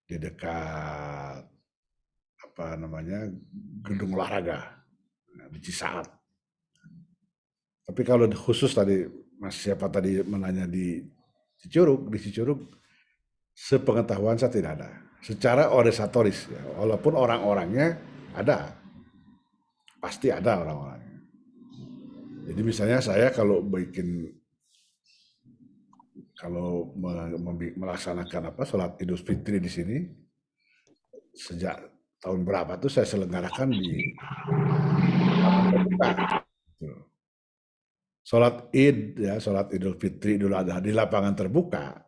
dekat gedung olahraga di Cisaat. Tapi kalau khusus tadi Mas siapa tadi menanya di Cicurug, sepengetahuan saya tidak ada. Secara organisatoris ya, walaupun orang-orangnya ada. Pasti ada orang-orangnya. Jadi misalnya saya kalau melaksanakan sholat Idul Fitri di sini, sejak tahun berapa tuh saya selenggarakan di sholat Id, ya, sholat Idul Fitri, Idul Adha di lapangan terbuka,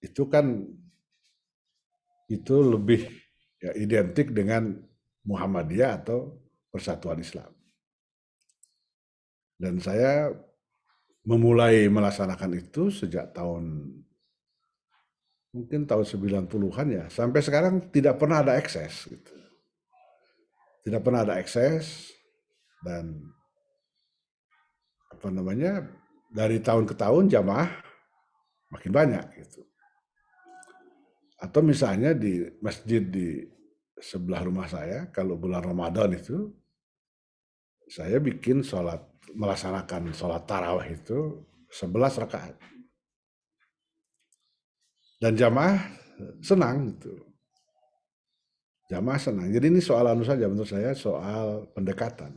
itu kan itu lebih ya, identik dengan Muhammadiyah atau Persatuan Islam. Dan saya memulai melaksanakan itu sejak mungkin tahun 90-an ya, sampai sekarang tidak pernah ada ekses. Gitu. Tidak pernah ada ekses, dan dari tahun ke tahun jamaah makin banyak. Gitu. Atau misalnya di masjid di sebelah rumah saya, kalau bulan Ramadan itu, saya bikin melaksanakan sholat tarawih itu 11 rakaat. Dan jamaah senang gitu. Jamaah senang. Jadi ini soal saja menurut saya, soal pendekatan.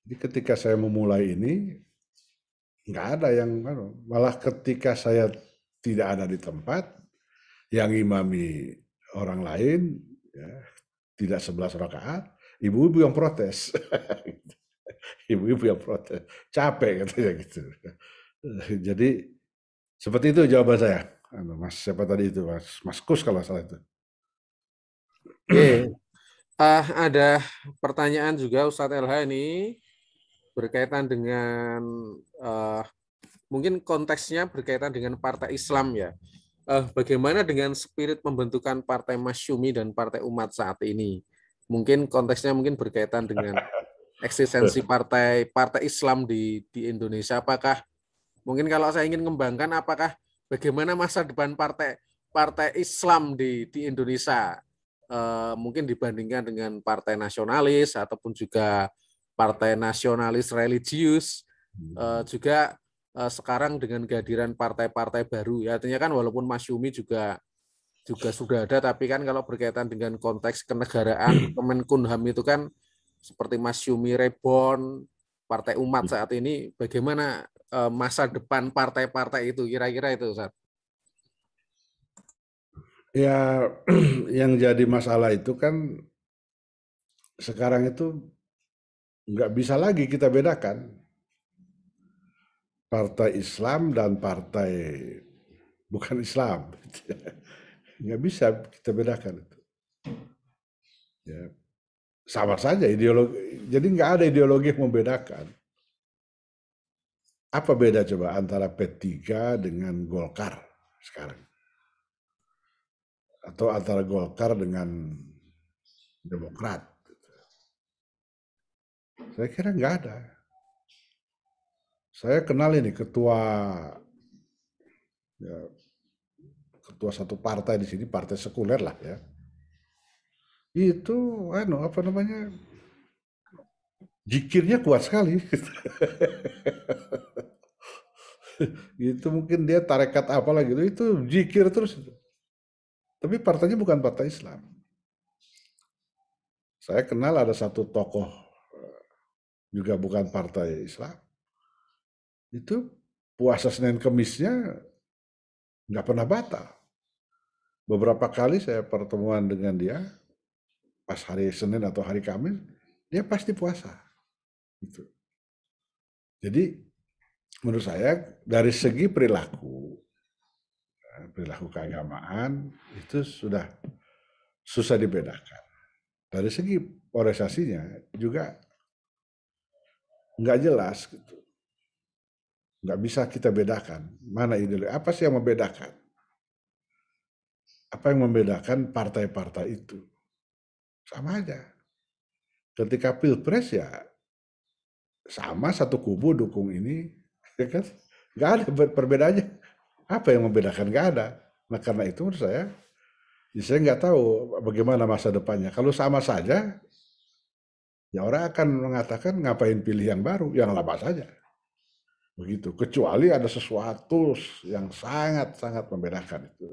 Jadi ketika saya memulai ini, nggak ada yang, malah ketika saya tidak ada di tempat, yang imami orang lain, ya, tidak 11 rakaat, ibu-ibu yang protes. Ibu-ibu yang protes. Capek katanya gitu. Jadi seperti itu jawaban saya. Mas siapa tadi itu, Mas Kus kalau salah itu. Oke. Ada pertanyaan juga Ustadz LH ini berkaitan dengan mungkin konteksnya berkaitan dengan partai Islam ya. Bagaimana dengan spirit pembentukan partai Masyumi dan partai umat saat ini? Mungkin konteksnya berkaitan dengan eksistensi partai Islam di Indonesia. Apakah mungkin kalau saya ingin mengembangkan, apakah bagaimana masa depan partai Islam di Indonesia? Mungkin dibandingkan dengan partai nasionalis ataupun juga partai nasionalis religius, juga sekarang dengan kehadiran partai-partai baru, ya artinya kan walaupun Masyumi juga sudah ada, tapi kan kalau berkaitan dengan konteks kenegaraan, Kemenkumham itu kan seperti Masyumi Reborn, Partai Umat saat ini, bagaimana masa depan partai-partai itu kira-kira itu, Ustaz? Ya, yang jadi masalah itu kan sekarang itu nggak bisa lagi kita bedakan partai Islam dan partai bukan Islam. Nggak bisa kita bedakan itu. Ya, sama saja ideologi. Jadi nggak ada ideologi yang membedakan. Apa beda coba antara P3 dengan Golkar sekarang? Atau antara Golkar dengan Demokrat? Saya kira nggak ada. Saya kenal ini ketua satu partai di sini, partai sekuler lah ya. Itu zikirnya kuat sekali. Itu mungkin dia tarekat apalah gitu, itu zikir terus. Tapi partainya bukan partai Islam. Saya kenal ada satu tokoh juga bukan partai Islam. Itu puasa Senin Kemisnya nggak pernah batal. Beberapa kali saya pertemuan dengan dia, pas hari Senin atau hari Kamis, dia pasti puasa. Gitu. Jadi menurut saya dari segi perilaku keagamaan itu sudah susah dibedakan. Dari segi polarisasinya juga nggak jelas gitu. Nggak bisa kita bedakan mana ideologi. Apa sih yang membedakan? Apa yang membedakan partai-partai itu? Sama aja. Ketika Pilpres ya sama, satu kubu dukung ini, ya kan? Nggak ada perbedaannya. Apa yang membedakan? Nggak ada. Nah karena itu menurut saya nggak tahu bagaimana masa depannya. Kalau sama saja, ya orang akan mengatakan ngapain pilih yang baru, yang lama saja. Begitu. Kecuali ada sesuatu yang sangat-sangat membedakan itu.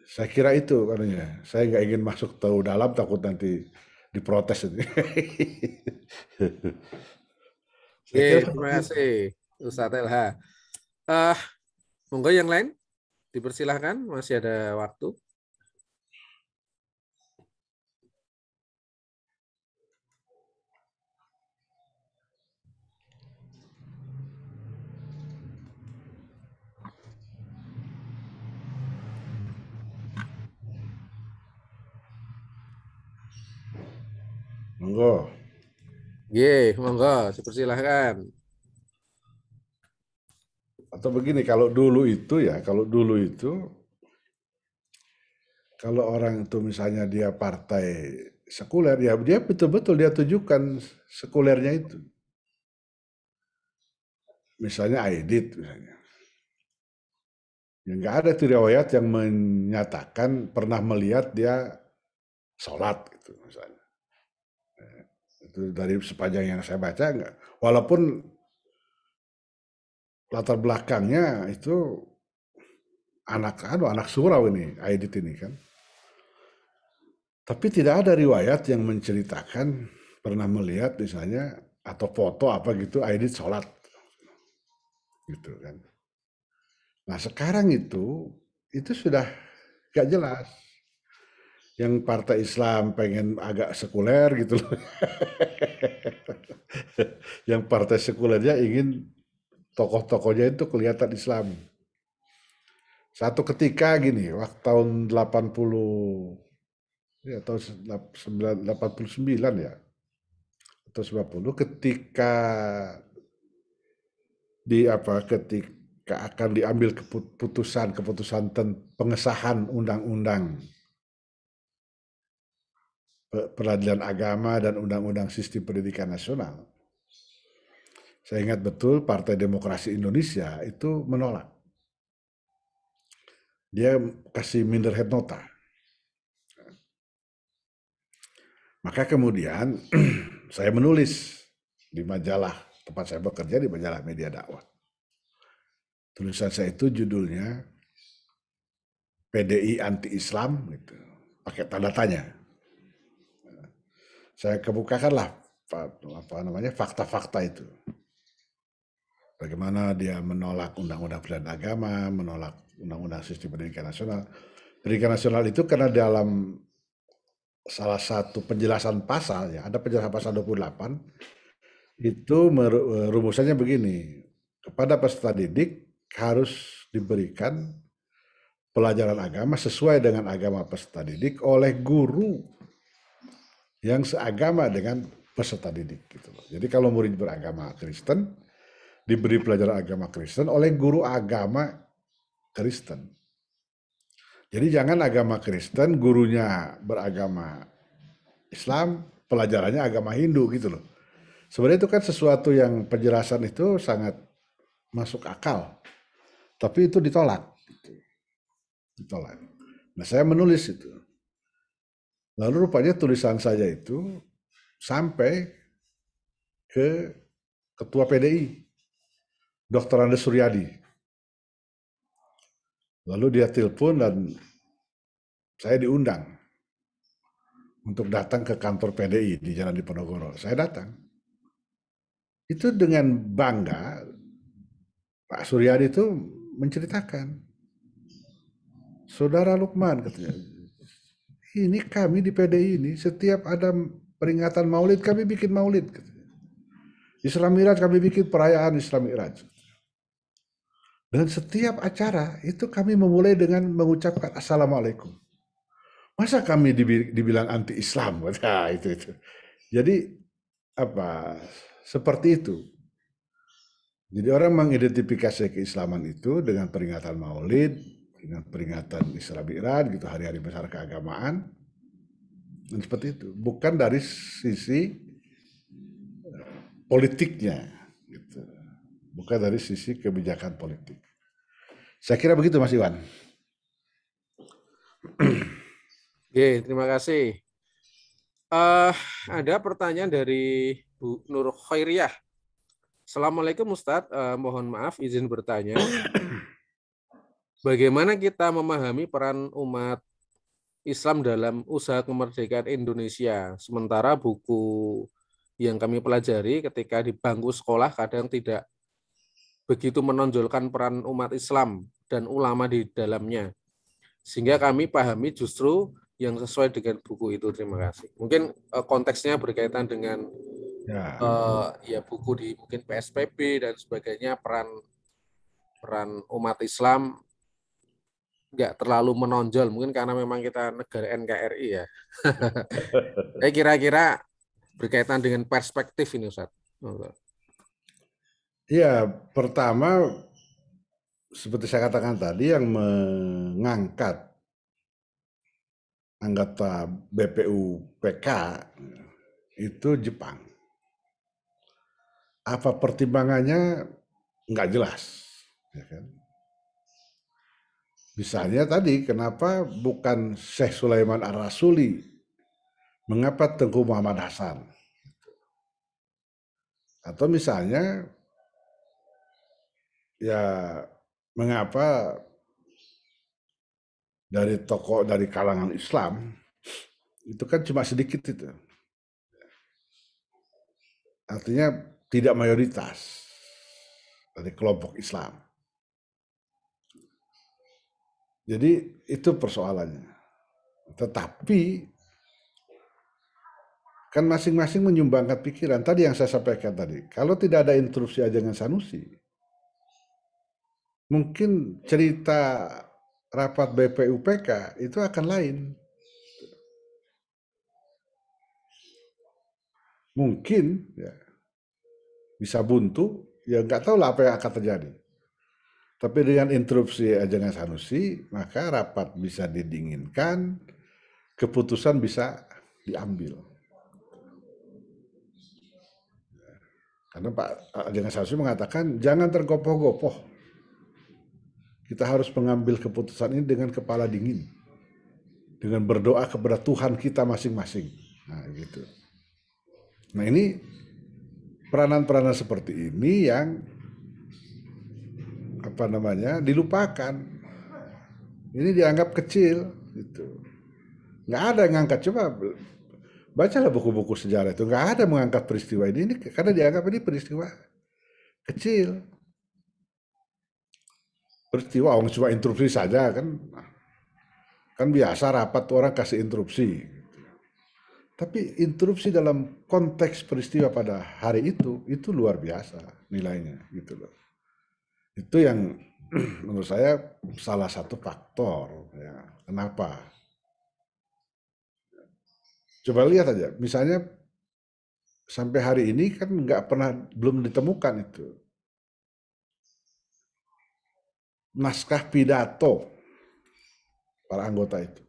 Saya kira itu katanya. Saya nggak ingin masuk terlalu dalam, takut nanti diprotes. Terima kasih Ustadz LH. Monggo yang lain dipersilahkan, masih ada waktu. Monggo. Monggo, dipersilahkan. Atau begini, kalau dulu itu kalau orang itu misalnya dia partai sekuler, ya dia betul-betul dia tunjukkan sekulernya itu. Misalnya Aidit misalnya. Ya, nggak ada tuh riwayat yang menyatakan pernah melihat dia sholat gitu misalnya. Itu dari sepanjang yang saya baca enggak. Walaupun latar belakangnya itu anak surau ini, Aidit ini kan. Tapi tidak ada riwayat yang menceritakan pernah melihat misalnya atau foto apa gitu Aidit sholat gitu kan. Nah sekarang itu sudah gak jelas. Yang partai Islam pengen agak sekuler gitu loh. Yang partai sekulernya ingin tokoh-tokohnya itu kelihatan Islam. Satu ketika gini, waktu tahun 80 ya tahun 89 ya atau 90 ketika akan diambil keputusan pengesahan undang-undang peradilan agama dan undang-undang sistem pendidikan nasional. Saya ingat betul Partai Demokrasi Indonesia itu menolak. Dia kasih minderhead nota. Maka kemudian saya menulis di majalah tempat saya bekerja, di majalah Media Dakwah. Tulisan saya itu judulnya PDI anti-Islam, gitu, pakai tanda tanya. Saya kemukakanlah fakta-fakta itu. Bagaimana dia menolak undang-undang peradilan agama, menolak undang-undang sistem pendidikan nasional. Pendidikan nasional itu karena dalam salah satu penjelasan pasal, ya ada penjelasan pasal 28, itu rumusannya begini, kepada peserta didik harus diberikan pelajaran agama sesuai dengan agama peserta didik oleh guru yang seagama dengan peserta didik. Gitu. Jadi kalau murid beragama Kristen, diberi pelajaran agama Kristen oleh guru agama Kristen. Jadi jangan agama Kristen, gurunya beragama Islam, pelajarannya agama Hindu gitu loh. Sebenarnya itu kan sesuatu yang penjelasan itu sangat masuk akal. Tapi itu ditolak. Ditolak. Nah saya menulis itu. Lalu rupanya tulisan saya itu sampai ke Ketua PDI, Dr. Andes Suryadi. Lalu dia telepon dan saya diundang untuk datang ke kantor PDI di Jalan Diponegoro. Saya datang. Itu dengan bangga Pak Suryadi itu menceritakan, Saudara Lukman katanya, ini kami di PDI ini setiap ada peringatan Maulid kami bikin Maulid. Katanya. Isra Mi'raj kami bikin perayaan Isra Mi'raj. Dan setiap acara itu kami memulai dengan mengucapkan Assalamualaikum. Masa kami dibilang anti-Islam? Nah, itu. Jadi seperti itu. Jadi orang mengidentifikasi keislaman itu dengan peringatan Maulid, dengan peringatan Isra Mi'raj, gitu, hari-hari besar keagamaan, dan seperti itu. Bukan dari sisi politiknya, gitu. Bukan dari sisi kebijakan politik. Saya kira begitu, Mas Iwan. Oke, terima kasih. Ada pertanyaan dari Bu Nur Khairiyah. Assalamualaikum Ustadz, mohon maaf izin bertanya. Bagaimana kita memahami peran umat Islam dalam usaha kemerdekaan Indonesia? Sementara buku yang kami pelajari ketika di bangku sekolah kadang tidak begitu menonjolkan peran umat Islam dan ulama di dalamnya. Sehingga kami pahami justru yang sesuai dengan buku itu. Terima kasih. Mungkin konteksnya berkaitan dengan buku di mungkin PSBB dan sebagainya, peran umat Islam nggak terlalu menonjol, mungkin karena memang kita negara NKRI ya. Kira-kira berkaitan dengan perspektif ini, Ustaz? Ya, pertama seperti saya katakan tadi, yang mengangkat anggota BPUPK itu Jepang. Apa pertimbangannya nggak jelas, ya kan? Misalnya tadi, kenapa bukan Syekh Sulaiman Ar-Rasuli? Mengapa Tengku Muhammad Hasan? Atau misalnya, ya mengapa dari tokoh dari kalangan Islam itu kan cuma sedikit itu, artinya tidak mayoritas dari kelompok Islam. Jadi itu persoalannya. Tetapi kan masing-masing menyumbangkan pikiran. Tadi yang saya sampaikan tadi, kalau tidak ada interupsi Ajangan Sanusi, mungkin cerita rapat BPUPK itu akan lain. Mungkin ya, bisa buntu, ya nggak tahu lah apa yang akan terjadi. Tapi dengan interupsi Ajangan Sanusi, maka rapat bisa didinginkan, keputusan bisa diambil. Karena Pak Ajangan Sanusi mengatakan jangan tergopoh-gopoh. Kita harus mengambil keputusan ini dengan kepala dingin, dengan berdoa kepada Tuhan kita masing-masing. Nah, gitu. Nah, ini peranan-peranan seperti ini yang dilupakan. Ini dianggap kecil, gitu. Nggak ada yang ngangkat. Coba bacalah buku-buku sejarah itu, nggak ada mengangkat peristiwa ini karena dianggap ini peristiwa kecil. Peristiwa cuma interupsi saja kan biasa rapat orang kasih interupsi. Tapi interupsi dalam konteks peristiwa pada hari itu luar biasa nilainya, gitu loh. Itu yang menurut saya salah satu faktor ya. Kenapa? Coba lihat aja, misalnya sampai hari ini kan belum ditemukan itu naskah pidato para anggota itu.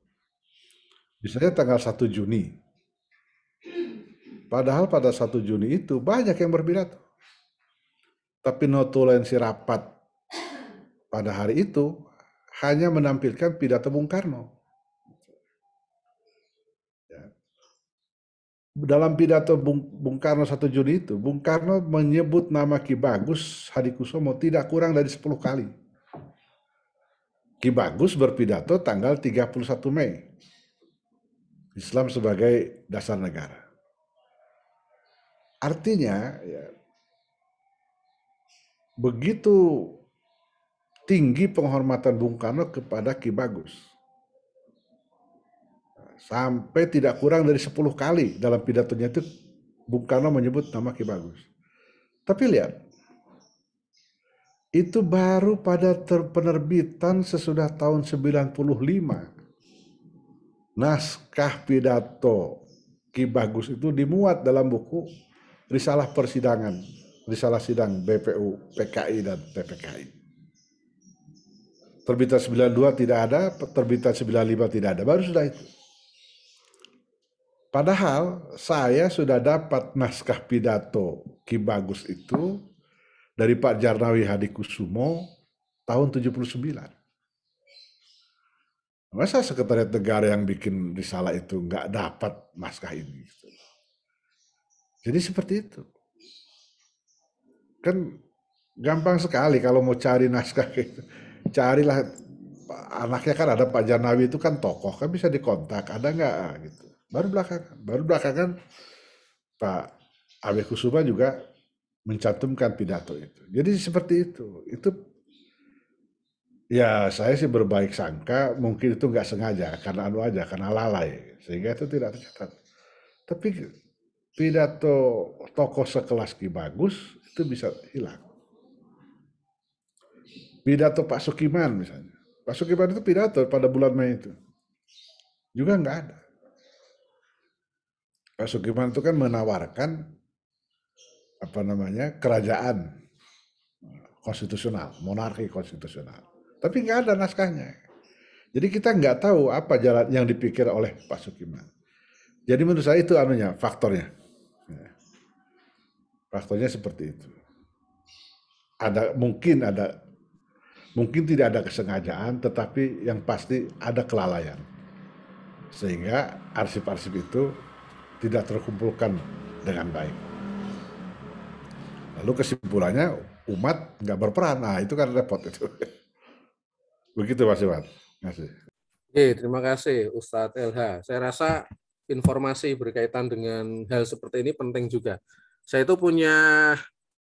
Misalnya tanggal 1 Juni. Padahal pada 1 Juni itu banyak yang berpidato. Tapi notulensi rapat pada hari itu hanya menampilkan pidato Bung Karno. Dalam pidato Bung Karno 1 Juni itu, Bung Karno menyebut nama Ki Bagus Hadikusumo tidak kurang dari 10 kali. Ki Bagus berpidato tanggal 31 Mei. Islam sebagai dasar negara. Artinya, ya, begitu tinggi penghormatan Bung Karno kepada Ki Bagus. Sampai tidak kurang dari 10 kali dalam pidatonya itu Bung Karno menyebut nama Ki Bagus. Tapi lihat, itu baru pada penerbitan sesudah tahun 95. Naskah pidato Ki Bagus itu dimuat dalam buku Risalah Persidangan, Risalah Sidang BPU, PKI dan PPKI. Terbitan 92 tidak ada, terbitan 95 tidak ada, baru sudah itu. Padahal saya sudah dapat naskah pidato Ki Bagus itu dari Pak Djarnawi Hadikusumo tahun 79. Masa Sekretariat Negara yang bikin risalah itu nggak dapat naskah ini? Jadi seperti itu. Kan gampang sekali kalau mau cari naskah gitu. Carilah, anaknya kan ada Pak Djarnawi itu kan tokoh, kan bisa dikontak, ada nggak gitu. Baru belakangan Pak Abe Kusuma juga mencantumkan pidato itu. Jadi seperti itu. Itu ya saya sih berbaik sangka, mungkin itu nggak sengaja, karena lalai, sehingga itu tidak tercatat. Tapi pidato tokoh sekelas Ki Bagus itu bisa hilang. Pidato Pak Sukiman misalnya. Pak Sukiman itu pidato pada bulan Mei itu. Juga nggak ada. Pak Sukiman itu kan menawarkan apa namanya kerajaan konstitusional, monarki konstitusional. Tapi nggak ada naskahnya. Jadi kita nggak tahu apa jalan yang dipikir oleh Pak Sukiman. Jadi menurut saya itu anunya, faktornya. Faktornya seperti itu. Mungkin tidak ada kesengajaan, tetapi yang pasti ada kelalaian. Sehingga arsip-arsip itu tidak terkumpulkan dengan baik. Lalu kesimpulannya umat nggak berperan. Nah itu kan repot itu. Begitu Mas Iwan. Terima kasih Ustadz LH. Saya rasa informasi berkaitan dengan hal seperti ini penting juga. Saya itu punya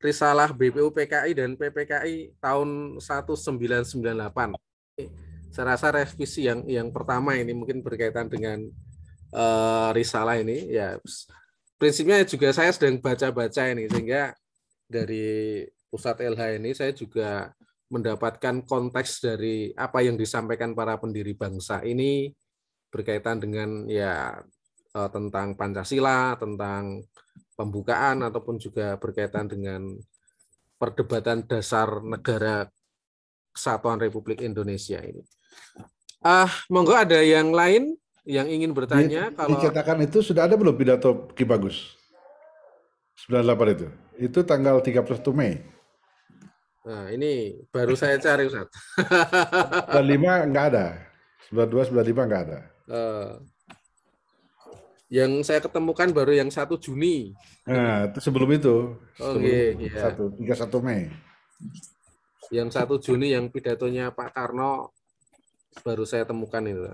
risalah BPUPKI dan PPKI tahun 1998. Saya rasa revisi yang pertama ini mungkin berkaitan dengan risalah ini. Ya, prinsipnya juga saya sedang baca-baca ini, sehingga dari Ustadz LH ini saya juga mendapatkan konteks dari apa yang disampaikan para pendiri bangsa ini berkaitan dengan ya tentang Pancasila, tentang pembukaan ataupun juga berkaitan dengan perdebatan dasar negara Kesatuan Republik Indonesia ini. Monggo ada yang lain yang ingin bertanya? Kalau dicetakan itu sudah ada belum pidato Ki Bagus? 98 itu. Itu tanggal 31 Mei. Nah, ini baru saya cari, Ustaz. 95 nggak ada. 92, 95 nggak ada. Yang saya ketemukan baru yang 1 Juni. Nah, itu sebelum itu. Iya. 31 Mei. Yang 1 Juni yang pidatonya Pak Karno baru saya temukan itu.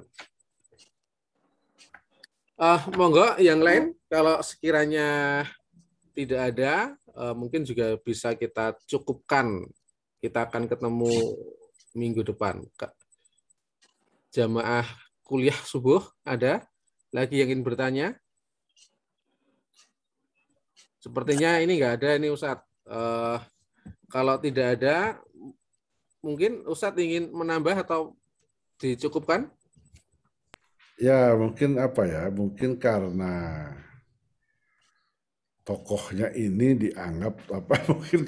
Monggo yang lain kalau sekiranya tidak ada, mungkin juga bisa kita cukupkan. Kita akan ketemu minggu depan. Jamaah kuliah subuh ada lagi yang ingin bertanya? Sepertinya ini nggak ada ini Ustadz. Kalau tidak ada, mungkin Ustadz ingin menambah atau dicukupkan? Ya mungkin apa ya, mungkin karena tokohnya ini dianggap apa mungkin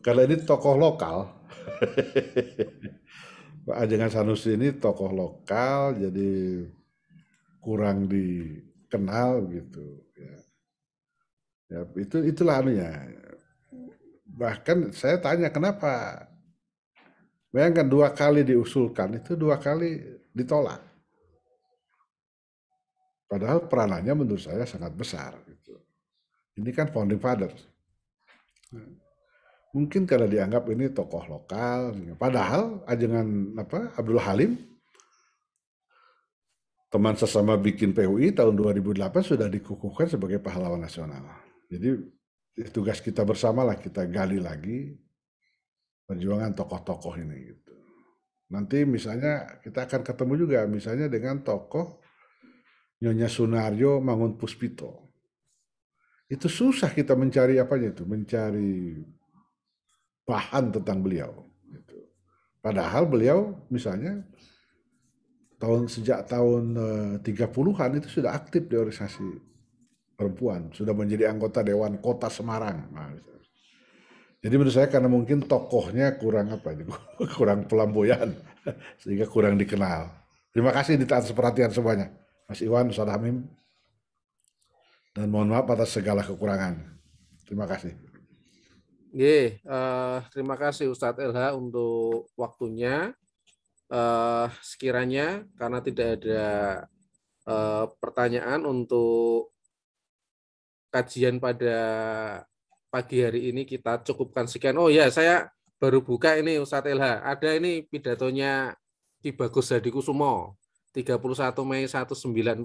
karena ini tokoh lokal. Pak Ajengan Sanusi ini tokoh lokal, jadi kurang dikenal gitu. Ya itulah anunya. Bahkan saya tanya kenapa? Bayangkan 2 kali diusulkan, itu 2 kali ditolak. Padahal peranannya menurut saya sangat besar. Gitu. Ini kan founding fathers. Mungkin karena dianggap ini tokoh lokal. Padahal Ajengan Abdul Halim, teman sesama bikin PUI tahun 2008 sudah dikukuhkan sebagai pahlawan nasional. Jadi tugas kita bersama lah, kita gali lagi perjuangan tokoh-tokoh ini. Gitu. Nanti misalnya kita akan ketemu juga misalnya dengan tokoh Nyonya Sunaryo Mangunpuspito. Itu susah kita mencari mencari bahan tentang beliau. Gitu. Padahal beliau misalnya sejak tahun 30-an itu sudah aktif di organisasi perempuan, sudah menjadi anggota Dewan Kota Semarang. Nah, jadi menurut saya karena mungkin tokohnya kurang pelamboyan, sehingga kurang dikenal. Terima kasih atas perhatian semuanya. Mas Iwan, Ustadz Hamim, dan mohon maaf atas segala kekurangan. Terima kasih. Terima kasih Ustadz LH untuk waktunya. Sekiranya karena tidak ada pertanyaan untuk kajian pada pagi hari ini, kita cukupkan sekian. Oh ya, saya baru buka ini Ustadz LH. Ada ini pidatonya Ki Bagus Hadikusumo. 31 Mei 1945.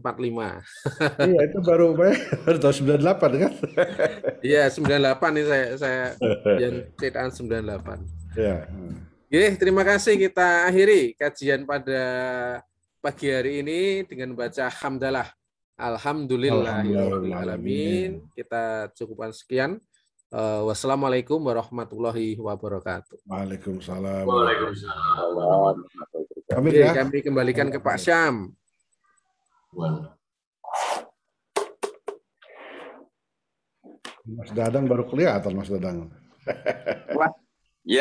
Iya, itu baru tahun 98 kan? Iya, 98 nih saya yang cetakan 98. Iya. Terima kasih, kita akhiri kajian pada pagi hari ini dengan baca hamdalah. Alhamdulillahirrahmanirrahim. Kita cukupkan sekian. Wassalamualaikum warahmatullahi wabarakatuh. Waalaikumsalam. Kami kembalikan ke Pak Syam. Mas Dadang baru kelihatan, Mas Dadang.